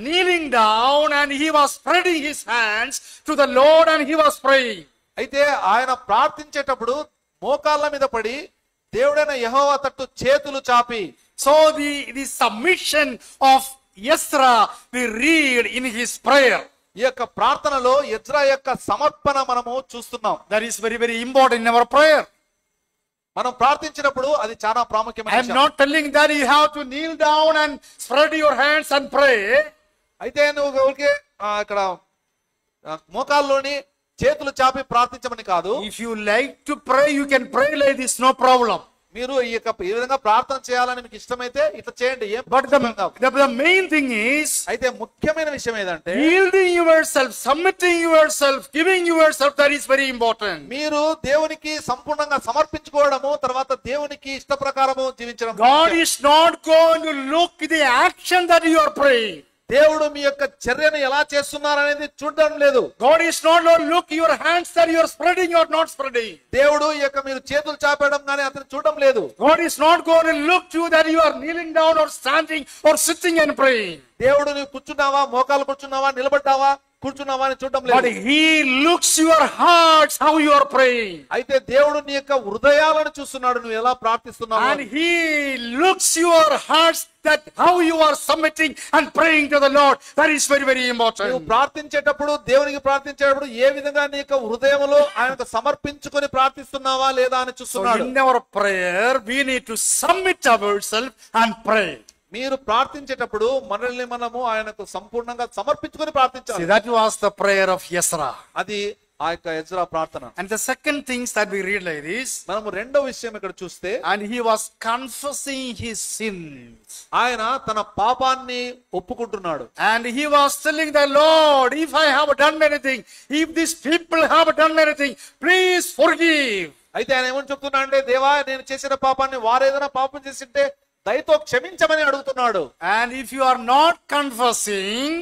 kneeling down and he was spreading his hands to the Lord and he was praying. అయితే ఆయన ప్రార్థించేటప్పుడు మోకాళ్ళ మీద పడి దేవుడైన యెహోవా తట్టు చేతులు చాపి. So the submission of Ezra we read in his prayer. ఈ యొక్క ప్రార్థనలో ఎజ్రా యొక్క సమర్పణ మనము చూస్తున్నాం. That is very, very important in our prayer. మనం ప్రార్థించినప్పుడు అది చాలా ప్రాముఖ్యమైన I am not telling that you have to kneel down and spread your hands and pray. అయితే నువ్వు ఇక్కడ మోకాల్లోని చేతులు చాపి ప్రార్థించమని కాదు. If you like to pray, you can pray like this, no problem. మీరు ఈ విధంగా ప్రార్థన చేయాలని మీకు ఇష్టమైతే ఇట్లా చేయండి, ఏం But the main thing is అయితే ముఖ్యమైన విషయం ఏదంటే yielding yourself, submitting yourself, giving yourself. That is very important. మీరు దేవునికి సంపూర్ణంగా సమర్పించుకోవడము, తర్వాత దేవునికి ఇష్ట ప్రకారము జీవించడం. God is not going to look at the action that you are praying. దేవుడు మీ యొక్క చర్యను ఎలా చేస్తున్నారు అనేది చూడడం లేదు. God is not going to look your hands that you are spreading or not spreading. దేవుడు ఈ యొక్క మీరు చేతులు చాపేయడం కానీ అతను చూడడం లేదు. God is not going to look to that you are kneeling down or standing or sitting and praying. దేవుడు నువ్వు కూర్చున్నావా, మోకాలు కూర్చున్నావా, నిలబడ్డావా, కూర్చున్నావా అని చూడడం But లేదు. He looks your hearts, how you are praying. అయితే దేవుడు నీ యొక్క హృదయాలను చూస్తున్నాడు, నువ్వు ఎలా ప్రార్థిస్తున్నావు. And He looks your hearts, that how you are submitting and praying to the Lord. That is very, very నువ్వు important. ప్రార్థించేటప్పుడు, దేవునికి ప్రార్థించేటప్పుడు ఏ విధంగా నీ యొక్క హృదయంలో ఆయనకు సమర్పించుకొని ప్రార్థిస్తున్నావా లేదా అని So చూస్తున్నాడు. in our prayer, we need to submit ourselves and pray. మీరు ప్రార్థించేటప్పుడు మనల్ని మనము ఆయనకు సంపూర్ణంగా సమర్పించుకొని See, ప్రార్థించాలి. that was the prayer of Ezra. అది ఆ యొక్క ఎజ్రా ప్రార్థన. And the second things that we read like this, మనము రెండో విషయం ఇక్కడ చూస్తే and he was confessing his sins. ఆయన తన పాపాన్ని ఒప్పుకుంటున్నాడు. And he was telling the Lord, if I have done anything, if these people have done anything, please forgive. అయితే ఆయన ఏమని చెప్తున్నా అంటే, దేవా నేను చేసిన పాపాన్ని వారేదైనా పాపం చేసింటే దయతో క్షమించమని అడుగుతున్నాడు. And if you are not confessing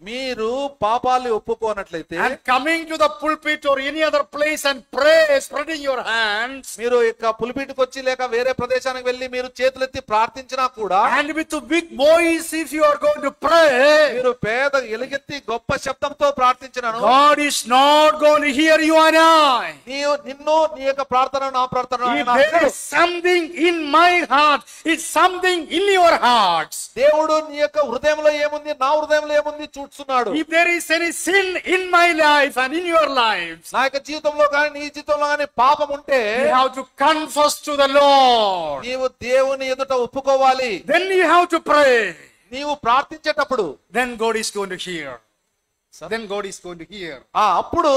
మీరు పాపాలు ఒప్పుకోనట్లయితే and coming to the pulpit or any other place and pray, spreading your hands, మీరు ఇక పులిపిటికి వచ్చి లేక వేరే ప్రదేశానికి వెళ్ళి మీరు చేతులెత్తి ప్రార్థించినా కూడా, and with a big voice, if you are going to pray, మీరు పేద ఎలుగెత్తి గొప్ప శబ్దంతో ప్రార్థించినాను, God is not going to hear you and I. నిన్ను నీ యొక్క ప్రార్థన నా ప్రార్థన If ఆయన there is something in my heart, it's something in your hearts. దేవుడు నీ యొక్క హృదయంలో ఏముంది, నా హృదయంలో ఏముంది చూస్తున్నాడు. If there is any sin in my life and in your lives, నా యొక్క జీవితంలో కానీ నీ జీవితంలో కానీ పాపం ఉంటే you have to confess to the Lord. నీవు దేవుని ఎదుట ఒప్పుకోవాలి. Then you have to pray. నీవు ప్రార్థించేటప్పుడు Then God is going to hear. Then God is going to hear. అప్పుడు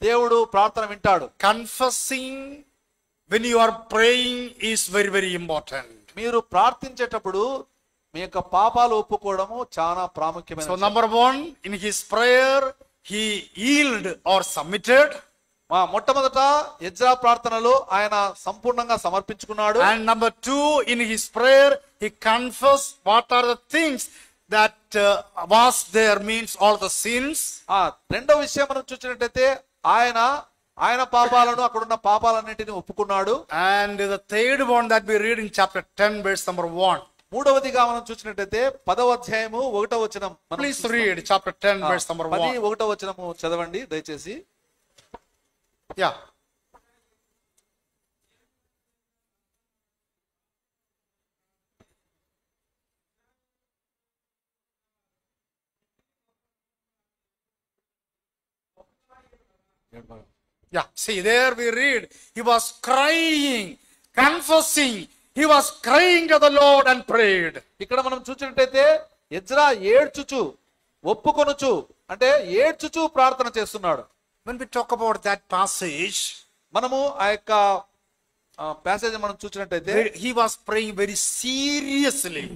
దేవుడు ప్రార్థన వింటాడు. Confessing when you are praying is very, very important. మీరు ప్రార్థించేటప్పుడు మీ యొక్క పాపాలు ఒప్పుకోవడము చాలా ప్రాముఖ్యమైన So విషయం. number one, in his prayer, he yielded or submitted. మొట్టమొదట ఎజ్రా ప్రార్థనలో ఆయన సంపూర్ణంగా సమర్పించుకున్నాడు. And number two, in his prayer, he confessed what are the things that was there, means all the sins. రెండో విషయం మనం చూసినట్టయితే ఆయన పాపాలను, అక్కడున్న పాపాలన్నింటినీ ఒప్పుకున్నాడు. And the third one that we read in chapter 10, verse number 1. మూడవదిగా మనం చూసినట్టయితే 10వ అధ్యాయము 1వ వచనం. Please read chapter 10, verse number 1. 1వ వచనము చదవండి దయచేసి. Yeah. Yeah, see, there we read, he was crying, confessing, he was crying to the Lord and prayed. ఇక్కడ మనం చూసినట్టయితే ఎజ్రా ఏడ్చుచు ఒప్పుకొనుచు అంటే ఏడ్చుచు ప్రార్థన చేస్తున్నాడు. When we talk about that passage, మనము ఆ యొక్క ప్యాసేజ్ మనం చూసినట్టయితే he was praying very seriously.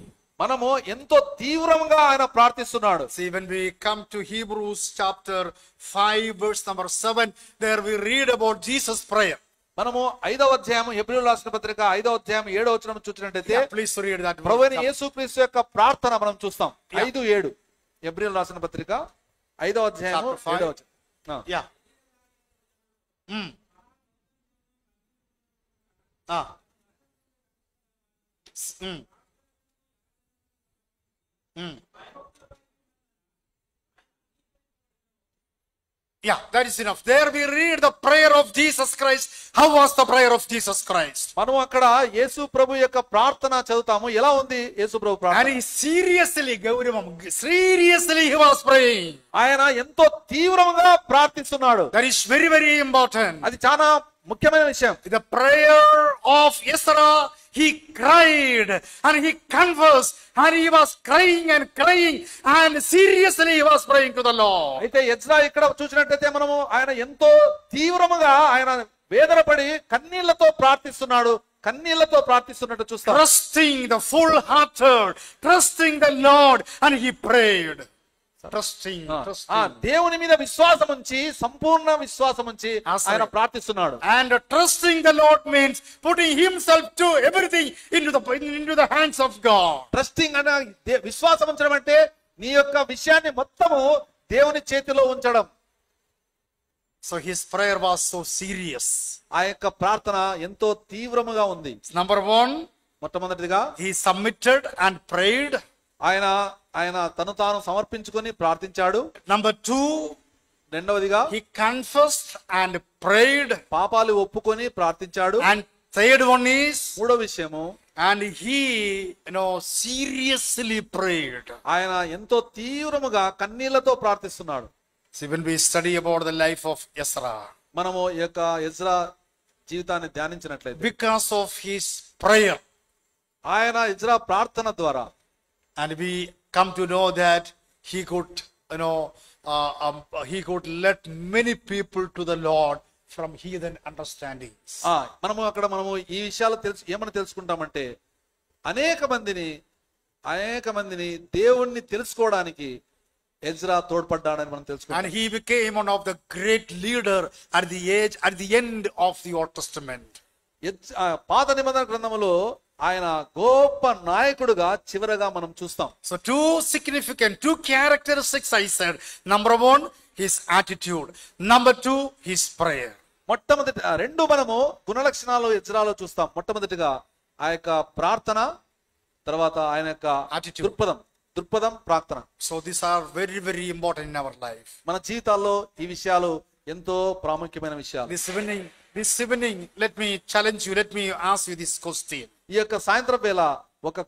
మనము ఎంతో తీవ్రంగా ఆయన ప్రార్థిస్తున్నాడు. See, when we come to Hebrews chapter 5, verse number 7, there we read about Jesus' prayer. మనము 5వ అధ్యాయం హెబ్రీయులకు రాసిన పత్రిక 5వ అధ్యాయం 7వ వచనం చూసినట్టయితే Please read that. ప్రభువైన యేసుక్రీస్తు యొక్క ప్రార్థన మనం చూస్తాం. 5:7 హెబ్రీయులకు రాసిన పత్రిక 5వ అధ్యాయం 7వ వచనం. Yeah. Yeah, that is enough. There we read the prayer of Jesus Christ. How was the prayer of Jesus Christ? మనం అక్కడ యేసు ప్రభు యొక్క ప్రార్థన చదువుతాము. ఎలా ఉంది యేసు ప్రభు ప్రార్థన? And he seriously he was praying. ఆయన ఎంతో తీవ్రంగా ప్రార్థిస్తున్నాడు. That is very, very important. అది చాలా ముఖ్యమైన విషయం. The prayer of Ezra, he cried and he confessed and he was crying and seriously he was praying to the Lord. అయితే Ezra ఇక్కడ చూసినట్లయితే మనము ఆయన ఎంతో తీవ్రముగా ఆయన వేదన పడి కన్నీళ్లతో ప్రార్థిస్తున్నట్టు చూస్తాం. Trusting the full-hearted, trusting the Lord, and he prayed. Trusting. దేవుని మీద విశ్వాసం ఉంచి, సంపూర్ణ విశ్వాసం ఉంచి ఆయన ప్రార్థిస్తున్నాడు. And trusting the Lord means putting himself to everything into the hands of God. Trusting అనే విశ్వాసం ఉంచడం అంటే నీ యొక్క విషయాన్ని మొత్తము దేవుని చేతిలో ఉంచడం. So his prayer was so serious. ఆ యొక్క ప్రార్థన ఎంతో తీవ్రముగా ఉంది. Number one, మొట్టమొదటిగా he submitted and prayed. ఆయన తను తాను సమర్పించుకొని ప్రార్థించాడు. Number two, రెండవదిగా he confessed and prayed. పాపాలు ఒప్పుకొని ప్రార్థించాడు. And third one is, మూడో విషయము, and he seriously prayed. ఆయన ఎంతో తీవ్రముగా కన్నీళ్లతో ప్రార్థిస్తున్నాడు. See, when we study about the life of Ezra, మనము ఈ యొక్క ఎజ్రా జీవితాన్ని ధ్యానించినట్లయితే, because of his prayer, ఆయన ఎజ్రా ప్రార్థన ద్వారా, and we come to know that he could he could lead many people to the Lord from heathen understandings. మనము ఈ విషయాలు ఏమని తెలుసుకుంటామంటే అనేక మందిని దేవుణ్ణి తెలుసుకోవడానికి ఎజ్రా తోడ్పడ్డాడని మనం తెలుసుకుంటాం. And he became one of the great leader at the end of the Old Testament. పాత నిబంధన గ్రంథములో ఆయన గొప్ప నాయకుడుగా చివరగా మనం చూస్తాం. So two characteristics I said. Number one, his attitude. Number two, his prayer. మొట్టమొదటి రెండు మనము గుణలక్షణాలు ఎజ్రాలో చూస్తాం. మొట్టమొదటిగా ఆ యొక్క ప్రార్థన, తర్వాత ఆయన యొక్క దృక్పథం ప్రార్థన. So these are very, very important in our life. మన జీవితాల్లో ఈ విషయాలు ఎంతో ప్రాముఖ్యమైన విషయాలు. This evening, let me challenge you. Let me ask you this question. ఈ యొక్క సాయంత్రం వేళ ఒక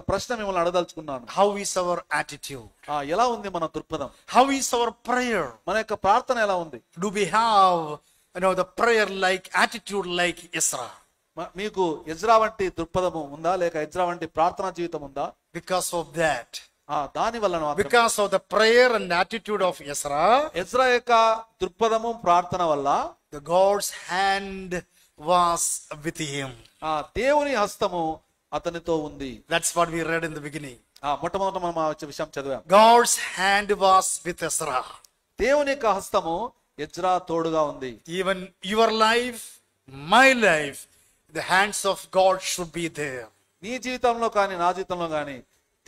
ప్రశ్న మిమ్మల్ని అడగదలుచుకున్నాను. How is our attitude? ఎలా ఉంది మన దృక్పథం? How is our prayer? మన యొక్క ప్రార్థన ఎలా ఉంది? Do we have the prayer like attitude like Ezra? మీకు ఎజ్రా వంటి దృక్పథము ఉందా, లేక ఎజ్రా వంటి ప్రార్థనా జీవితం ఉందా? Because of that, దాని వల్ల because of the prayer and attitude of Ezra, Ezra యొక్క దృక్పథము ప్రార్థన వల్ల the God's hand was with him. దేవుని హస్తము అతనితో ఉంది. That's what we read in the beginning. మొట్టమొదట మనం ఆ విషయం చదివాం. God's hand was with Ezra. దేవుని యొక్క హస్తము ఎజ్రా తోడుగా ఉంది. Even your life, my life, the hands of God should be there. నీ జీవితంలో కానీ నా జీవితంలో కానీ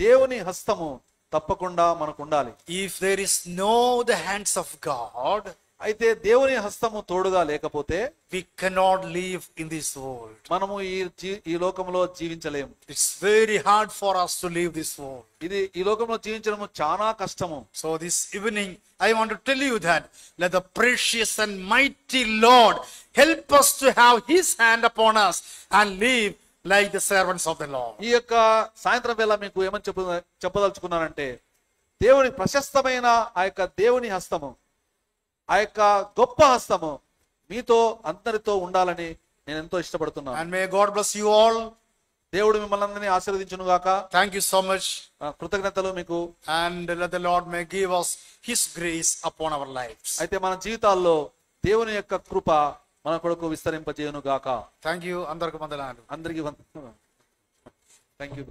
దేవుని హస్తము తప్పకుండా మనకు ఉండాలి. If there is no the hands of God, అయితే దేవుని హస్తము తోడుగా లేకపోతే we cannot live in this world. మనము ఈ లోకంలో జీవించలేము. It's very hard for us to live this world. ఇది ఈ లోకంలో జీవించడం చాలా కష్టము. So this evening I want to tell you that let the precious and mighty Lord help us to have his hand upon us and live like the servants of the Lord. ఈ యొక్క సాయంత్రం వేళ మీకు ఏమని చెప్పదలుచుకున్నానంటే, దేవుని ప్రశస్తమైన ఆ యొక్క దేవుని హస్తము, ఆ యొక్క గొప్ప హస్తము మీతో అందరితో ఉండాలని నేను ఎంతో ఇష్టపడుతున్నాను. And may God bless you all. దేవుడు మిమ్మల్ని అందరినీ ఆశీర్వదించును గాక. Thank you so much. కృతజ్ఞతలు మీకు. And let the Lord may give us his grace upon our lives. అయితే మన జీవితాల్లో దేవుని యొక్క కృప మన కొరకు విస్తరింపజేయును గాక. Thank you. అందరికి వందనాలు. అందరికీ థ్యాంక్ యూ.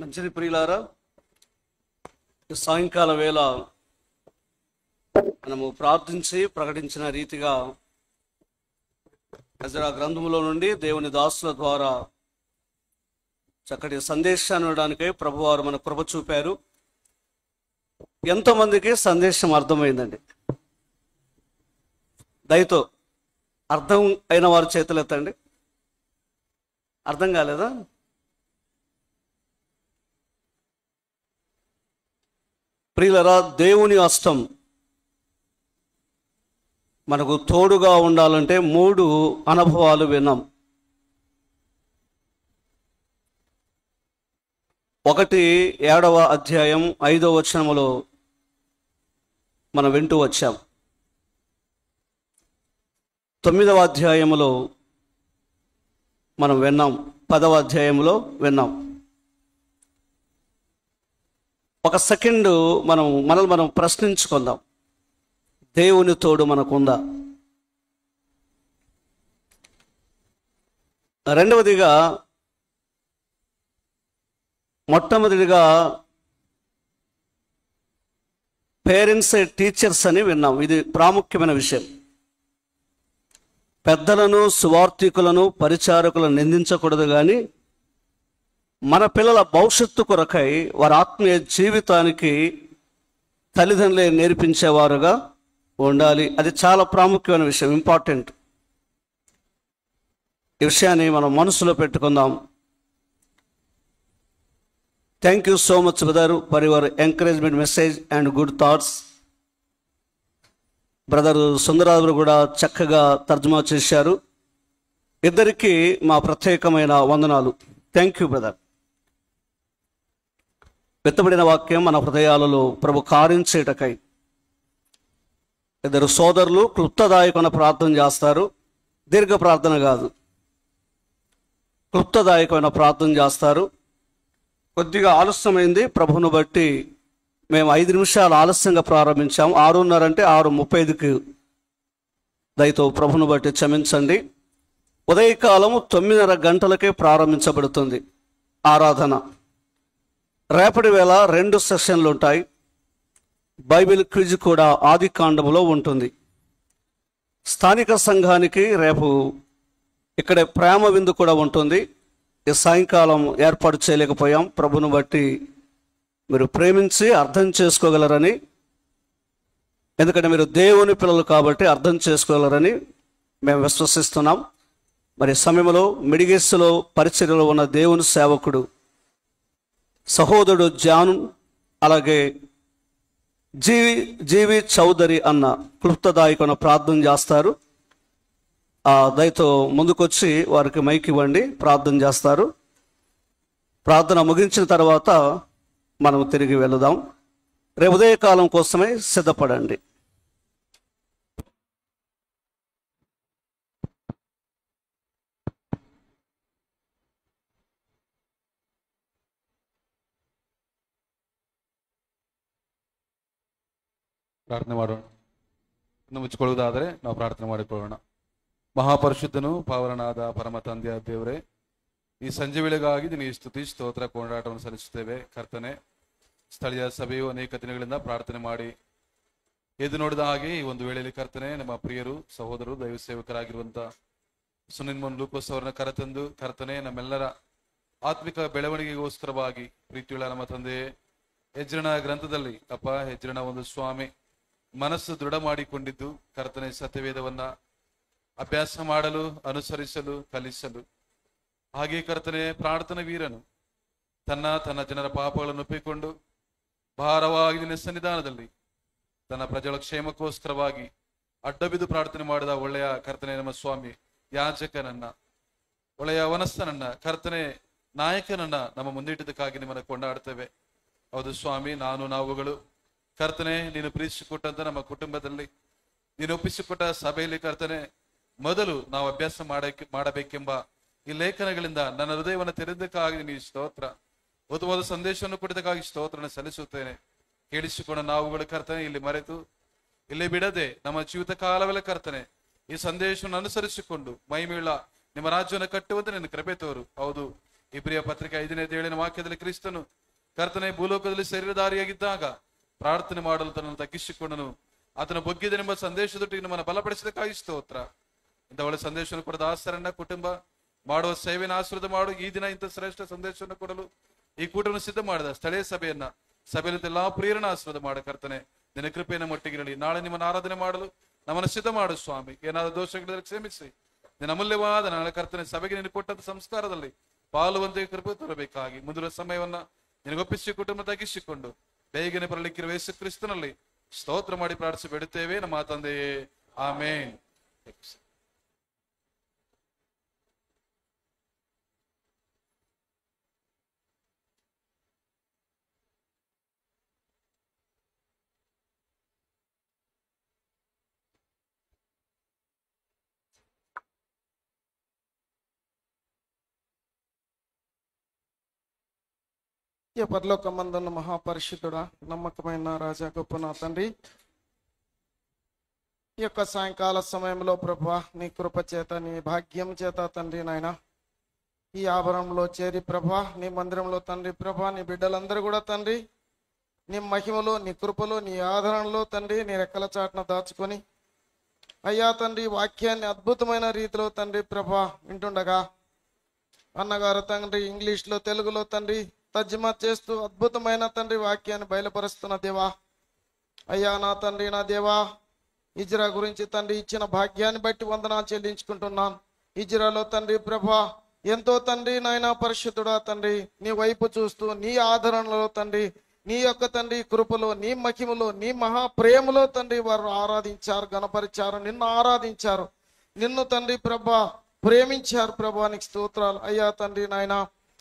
మంచిది ప్రియులారా, సాయంకాలం వేళ మనము ప్రార్థించి ప్రకటించిన రీతిగా ఎజ్రా గ్రంథములో నుండి దేవుని దాసుల ద్వారా చక్కటి సందేశాన్ని ఇవ్వడానికై ప్రభువారు మన కృప చూపారు. ఎంతోమందికి సందేశం అర్థమైందండి. దయతో అర్థం అయిన వారి చేతులు ఎత్తండి. అర్థం కాలేదా? ప్రియులరా, దేవుని హస్తం మనకు తోడుగా ఉండాలంటే 3 అనుభవాలు విన్నాం. ఒకటి 7వ అధ్యాయం 5వ వచనములో మనం వింటూ వచ్చాం. 9వ అధ్యాయములో మనం విన్నాం. 10వ అధ్యాయంలో విన్నాం. ఒక సెకండ్ మనల్ని మనం ప్రశ్నించుకుందాం, దేవుని తోడు మనకుందా? రెండవదిగా, మొట్టమొదటిగా పేరెంట్స్ టీచర్స్ అని విన్నాం. ఇది ప్రాముఖ్యమైన విషయం. పెద్దలను, సువార్థికులను, పరిచారకులను నిందించకూడదు, కానీ మన పిల్లల భవిష్యత్తు కొరకై వారి ఆత్మీయ జీవితానికి తల్లిదండ్రులే నేర్పించేవారుగా ఉండాలి. అది చాలా ప్రాముఖ్యమైన విషయం, ఇంపార్టెంట్. ఈ విషయాన్ని మనం మనసులో పెట్టుకుందాం. Thank you so much brother for your encouragement message and good thoughts. Brother Sundaraju కూడా చక్కగా తర్జుమా చేశారు. ఇద్దరికీ మా ప్రత్యేకమైన వందనాలు. Thank you brother. వెత్తబడిన వాక్యం మన హృదయాలలో ప్రభు కార్యం చేయటకై ఇద్దరు సోదరులు క్లుప్తదాయకమైన ప్రార్థన చేస్తారు. దీర్ఘ ప్రార్థన కాదు, క్లుప్తదాయకమైన ప్రార్థన చేస్తారు. కొద్దిగా ఆలస్యమైంది, ప్రభువును బట్టి మేము 5 నిమిషాలు ఆలస్యంగా ప్రారంభించాము. 6:30 అంటే 6:35కి దయతో ప్రభువును బట్టి క్షమించండి. ఉదయకాలము 9:30 గంటలకే ప్రారంభించబడుతుంది ఆరాధన. రేపటి వేళ 2 సెషన్లు ఉంటాయి. బైబిల్ క్విజ్ కూడా ఆది కాండములో ఉంటుంది. స్థానిక సంఘానికి రేపు ఇక్కడే ప్రేమ విందు కూడా ఉంటుంది. ఈ సాయంకాలం ఏర్పాటు చేయలేకపోయాం. ప్రభును బట్టి మీరు ప్రేమించి అర్థం చేసుకోగలరని, ఎందుకంటే మీరు దేవుని పిల్లలు కాబట్టి అర్థం చేసుకోగలరని మేము విశ్వసిస్తున్నాం. మరి సమయంలో మిడిగేస్లో పరిచర్యలో ఉన్న దేవుని సేవకుడు సహోదరుడు జాన్, అలాగే జీవి చౌదరి అన్న క్లుప్తదాయకమైన ప్రార్థన చేస్తారు. దయతో ముందుకొచ్చి వారికి మైక్ ఇవ్వండి, ప్రార్థన చేస్తారు. ప్రార్థన ముగించిన తర్వాత మనం తిరిగి వెళదాం. రేపు ఉదయకాలం కోసమే సిద్ధపడండి. ಪ್ರಾರ್ಥನೆ ಮಾಡೋಣ. ಇನ್ನು ಮುಚ್ಚಿಕೊಳ್ಳುವುದಾದರೆ ನಾವು ಪ್ರಾರ್ಥನೆ ಮಾಡಿಕೊಳ್ಳೋಣ. ಮಹಾಪರಿಶುದ್ಧನು ಪಾವನನಾದ ಪರಮ ತಂದೆಯ ದೇವರೇ, ಈ ಸಂಜೆ ವೇಳೆಗಾಗಿ ನಿನಗೆ ಸ್ತುತಿ ಸ್ತೋತ್ರ ಕೊಂಡಾಟವನ್ನು ಸಲ್ಲಿಸುತ್ತೇವೆ. ಕರ್ತನೆ, ಸ್ಥಳೀಯ ಸಭೆಯು ಅನೇಕ ದಿನಗಳಿಂದ ಪ್ರಾರ್ಥನೆ ಮಾಡಿ ಎದ್ದು ನೋಡಿದ ಹಾಗೆ ಈ ಒಂದು ವೇಳೆಯಲ್ಲಿ ಕರ್ತನೆ, ನಮ್ಮ ಪ್ರಿಯರು ಸಹೋದರರು ದೈವ ಸೇವಕರಾಗಿರುವಂತ ಸುನಿಲ್ ಲೂಕೋಸ್ ಅವರನ್ನ ಕರೆತಂದು ಕರ್ತನೆ, ನಮ್ಮೆಲ್ಲರ ಆತ್ಮಿಕ ಬೆಳವಣಿಗೆಗೋಸ್ಕರವಾಗಿ ಪ್ರೀತಿಯುಳ್ಳ ನಮ್ಮ ತಂದೆಯೇ, ಹೆಜ್ರನ ಗ್ರಂಥದಲ್ಲಿ ಅಪ್ಪ, ಹೆಜ್ರನ ಒಂದು ಸ್ವಾಮಿ ಮನಸ್ಸು ದೃಢ ಮಾಡಿಕೊಂಡಿದ್ದು ಕರ್ತನೆ ಸತ್ಯವೇದವನ್ನ ಅಭ್ಯಾಸ ಮಾಡಲು, ಅನುಸರಿಸಲು, ಕಲಿಸಲು, ಹಾಗೆ ಕರ್ತನೆ ಪ್ರಾರ್ಥನಾ ವೀರನು ತನ್ನ ಜನರ ಪಾಪಗಳನ್ನು ಒಪ್ಪಿಕೊಂಡು ಭಾರವಾಗಿ ನಿನ್ನ ಸನ್ನಿಧಾನದಲ್ಲಿ ತನ್ನ ಪ್ರಜೆಗಳ ಕ್ಷೇಮಕ್ಕೋಸ್ಕರವಾಗಿ ಅಡ್ಡಬಿದ್ದು ಪ್ರಾರ್ಥನೆ ಮಾಡಿದ ಒಳ್ಳೆಯ ಕರ್ತನೆ ನಮ್ಮ ಸ್ವಾಮಿ ಯಾಜಕನನ್ನ, ಒಳ್ಳೆಯ ವನಸ್ಥನನ್ನ, ಕರ್ತನೆ ನಾಯಕನನ್ನ ನಮ್ಮ ಮುಂದಿಟ್ಟದಕ್ಕಾಗಿ ನಿಮ್ಮನ್ನ ಕೊಂಡಾಡ್ತೇವೆ. ಹೌದು ಸ್ವಾಮಿ, ನಾವುಗಳು ಕರ್ತನೆ ನೀನು ಪ್ರೀತಿಸಿಕೊಟ್ಟಂತ ನಮ್ಮ ಕುಟುಂಬದಲ್ಲಿ, ನೀನು ಒಪ್ಪಿಸಿಕೊಟ್ಟ ಸಭೆಯಲ್ಲಿ ಕರ್ತನೆ, ಮೊದಲು ನಾವು ಅಭ್ಯಾಸ ಮಾಡಬೇಕೆಂಬ ಈ ಲೇಖನಗಳಿಂದ ನನ್ನ ಹೃದಯವನ್ನು ತೆರೆದಕ್ಕಾಗಿ ನೀನು ಸ್ತೋತ್ರ, ಉತ್ತಮವಾದ ಸಂದೇಶವನ್ನು ಕೊಟ್ಟಿದ್ದಕ್ಕಾಗಿ ಸ್ತೋತ್ರನ ಸಲ್ಲಿಸುತ್ತೇನೆ. ಕೇಳಿಸಿಕೊಂಡ ನಾವುಗಳು ಕರ್ತನೆ ಇಲ್ಲಿ ಮರೆತು ಇಲ್ಲಿ ಬಿಡದೆ ನಮ್ಮ ಜೀವಿತ ಕಾಲವೆಲ್ಲ ಕರ್ತನೆ ಈ ಸಂದೇಶವನ್ನು ಅನುಸರಿಸಿಕೊಂಡು ಮಹಿಮೆಯುಳ್ಳ ನಿಮ್ಮ ರಾಜ್ಯವನ್ನು ಕಟ್ಟುವಂತೆ ನಿನ್ನ ಕೃಪೆ ತೋರು. ಹೌದು, ಇಬ್ರಿಯ ಪತ್ರಿಕೆ 5:7 ವಾಕ್ಯದಲ್ಲಿ ಕ್ರಿಸ್ತನು ಕರ್ತನೆ ಭೂಲೋಕದಲ್ಲಿ ಶರೀರಧಾರಿಯಾಗಿದ್ದಾಗ ಪ್ರಾರ್ಥನೆ ಮಾಡಲು ತನ್ನನ್ನು ತಗ್ಗಿಸಿಕೊಂಡನು, ಆತನ ಬೊಗ್ಗಿದನೆಂಬ ಸಂದೇಶದೊಟ್ಟಿಗೆ ನಮ್ಮನ್ನು ಬಲಪಡಿಸಿದಕ್ಕಾಗಿ ಸ್ತೋತ್ರ. ಇಂಥ ಒಳ್ಳೆ ಸಂದೇಶವನ್ನು ಕೊಡದ ಆಸರನ್ನ ಕುಟುಂಬ ಮಾಡುವ ಸೇವೆಯನ್ನು ಆಶೀರ್ವಾದ ಮಾಡು. ಈ ದಿನ ಇಂಥ ಶ್ರೇಷ್ಠ ಸಂದೇಶವನ್ನು ಕೊಡಲು ಈ ಕೂಟವನ್ನು ಸಿದ್ಧ ಮಾಡಿದ ಸ್ಥಳೀಯ ಸಭೆಯಲ್ಲಿ ಎಲ್ಲಾ ಪ್ರಿಯರನ್ನ ಆಶೀರ್ವಾದ ಮಾಡ ಕರ್ತನೆ. ನಿನ್ನ ಕೃಪೆಯನ್ನು ಮೊಟ್ಟಿಗಿರಲಿ. ನಾಳೆ ನಿಮ್ಮನ್ನು ಆರಾಧನೆ ಮಾಡಲು ನಮ್ಮನ್ನು ಸಿದ್ಧ ಮಾಡು ಸ್ವಾಮಿ. ಏನಾದರೂ ದೋಷಗಳಿದ್ರೆ ಕ್ಷಮಿಸಿ ನಿನ್ನ ಅಮೂಲ್ಯವಾದ ನನ್ನ ಕರ್ತನೆ ಸಭೆಗೆ ನೀನು ಕೊಟ್ಟಂತ ಸಂಸ್ಕಾರದಲ್ಲಿ ಪಾಲುವಂತೆ ಕೃಪೆ ತರಬೇಕಾಗಿ ಮುಂದಿನ ಸಮಯವನ್ನ ನಿನಗೊಪ್ಪಿಸಿ ಕುಟುಂಬ ತಗ್ಗಿಸಿಕೊಂಡು ಬೇಗನೆ ಬರಲಿಕ್ಕಿರುವ ಯೇಸು ಕ್ರಿಸ್ತನಲ್ಲಿ ಸ್ತೋತ್ರ ಮಾಡಿ ಪ್ರಾರ್ಥಿಸಿ ಬೇಡುತ್ತೇವೆ ನಮ್ಮ ತಂದೆಯೇ, ಆಮೇನ್. ఈ పరలోకమందున్న మహాపరిశుద్ధుడా, నమ్మకమైన రాజా, గొప్ప నా తండ్రి, ఈ యొక్క సాయంకాల సమయంలో ప్రభా నీ కృప చేత నీ భాగ్యం చేత తండ్రి నాయన ఈ ఆభరణంలో చేరి ప్రభా నీ మందిరంలో తండ్రి ప్రభా నీ బిడ్డలందరూ కూడా తండ్రి నీ మహిమలో నీ కృపలో నీ ఆదరణలో తండ్రి నీ రెక్కల చాటున దాచుకొని అయ్యా తండ్రి వాక్యాన్ని అద్భుతమైన రీతిలో తండ్రి ప్రభా వింటుండగా అన్నగారు తండ్రి ఇంగ్లీష్లో తెలుగులో తండ్రి తర్జుమా చేస్తూ అద్భుతమైన తండ్రి వాక్యాన్ని బయలుపరుస్తున్న దేవా, అయ్యా నా తండ్రి నా దేవా, ఇజ్రా గురించి తండ్రి ఇచ్చిన భాగ్యాన్ని బట్టి వందనాలు చెల్లించుకుంటున్నాను. ఇజ్రాలో తండ్రి ప్రభా ఎంతో తండ్రి నాయన పరిశుద్ధుడా తండ్రి నీ వైపు చూస్తూ నీ ఆదరణలో తండ్రి నీ యొక్క తండ్రి కృపలో నీ మహిమలో నీ మహాప్రేమలో తండ్రి వారు ఆరాధించారు, గణపరిచారు, నిన్ను ఆరాధించారు, నిన్ను తండ్రి ప్రభా ప్రేమించారు. ప్రభా నీకు స్తోత్రాలు. అయ్యా తండ్రి నాయన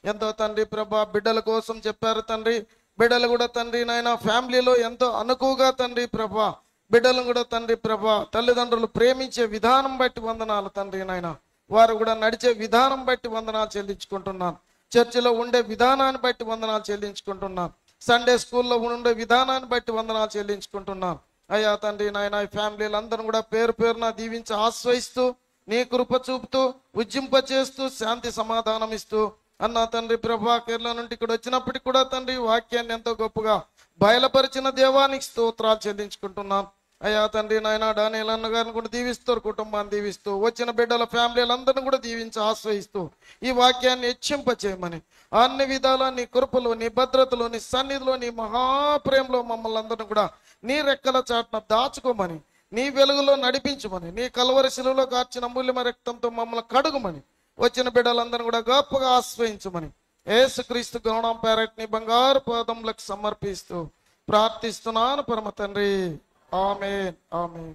ఎంతో తండ్రి ప్రభా బిడ్డల కోసం చెప్పారు తండ్రి. బిడ్డలు కూడా తండ్రి నాయన ఫ్యామిలీలో ఎంతో అనుకువగా తండ్రి ప్రభా బిడ్డలను కూడా తండ్రి ప్రభా తల్లిదండ్రులు ప్రేమించే విధానం బట్టి వందనాలు తండ్రి నాయన. వారు కూడా నడిచే విధానం బట్టి వందనాలు చెల్లించుకుంటున్నాను. చర్చిలో ఉండే విధానాన్ని బట్టి వందనాలు చెల్లించుకుంటున్నాను. సండే స్కూల్లో ఉండే విధానాన్ని బట్టి వందనాలు చెల్లించుకుంటున్నాను. అయ్యా తండ్రి నాయన ఈ ఫ్యామిలీలందరూ కూడా పేరు పేరున దీవించి ఆశ్రయిస్తూ నీ కృప చూపుతూ ఉజ్జింప చేస్తూ శాంతి సమాధానం ఇస్తూ అన్న తండ్రి ప్రభా కేరళ నుండి ఇక్కడ వచ్చినప్పటికి కూడా తండ్రి వాక్యాన్ని ఎంతో గొప్పగా బయలుపరిచిన దేవానికి స్తోత్రాలు చెల్లించుకుంటున్నాం. అయ్యా తండ్రి నాయన డానియల్ అన్న గారిని కూడా దీవిస్తూ కుటుంబాన్ని దీవిస్తూ వచ్చిన బిడ్డల ఫ్యామిలీలందరినీ కూడా దీవించి ఆశ్రయిస్తూ ఈ వాక్యాన్ని హెచ్చింప చేయమని అన్ని విధాల నీ కృపలో నీ భద్రతలో నీ సన్నిధిలో నీ మహాప్రేమలో మమ్మల్ని అందరినీ కూడా నీ రెక్కల చాటున దాచుకోమని నీ వెలుగులో నడిపించమని నీ కల్వరి శిలువలో కార్చిన అమూల్యమైన రక్తంతో మమ్మల్ని కడుగుమని వచ్చిన బిడ్డలందరూ కూడా గొప్పగా ఆశ్రయించమని యేసుక్రీస్తు గౌరవం పేరట్ నీ బంగారు పాదములకు సమర్పిస్తూ ప్రార్థిస్తున్నాను పరమ తండ్రి. ఆమేన్, ఆమేన్.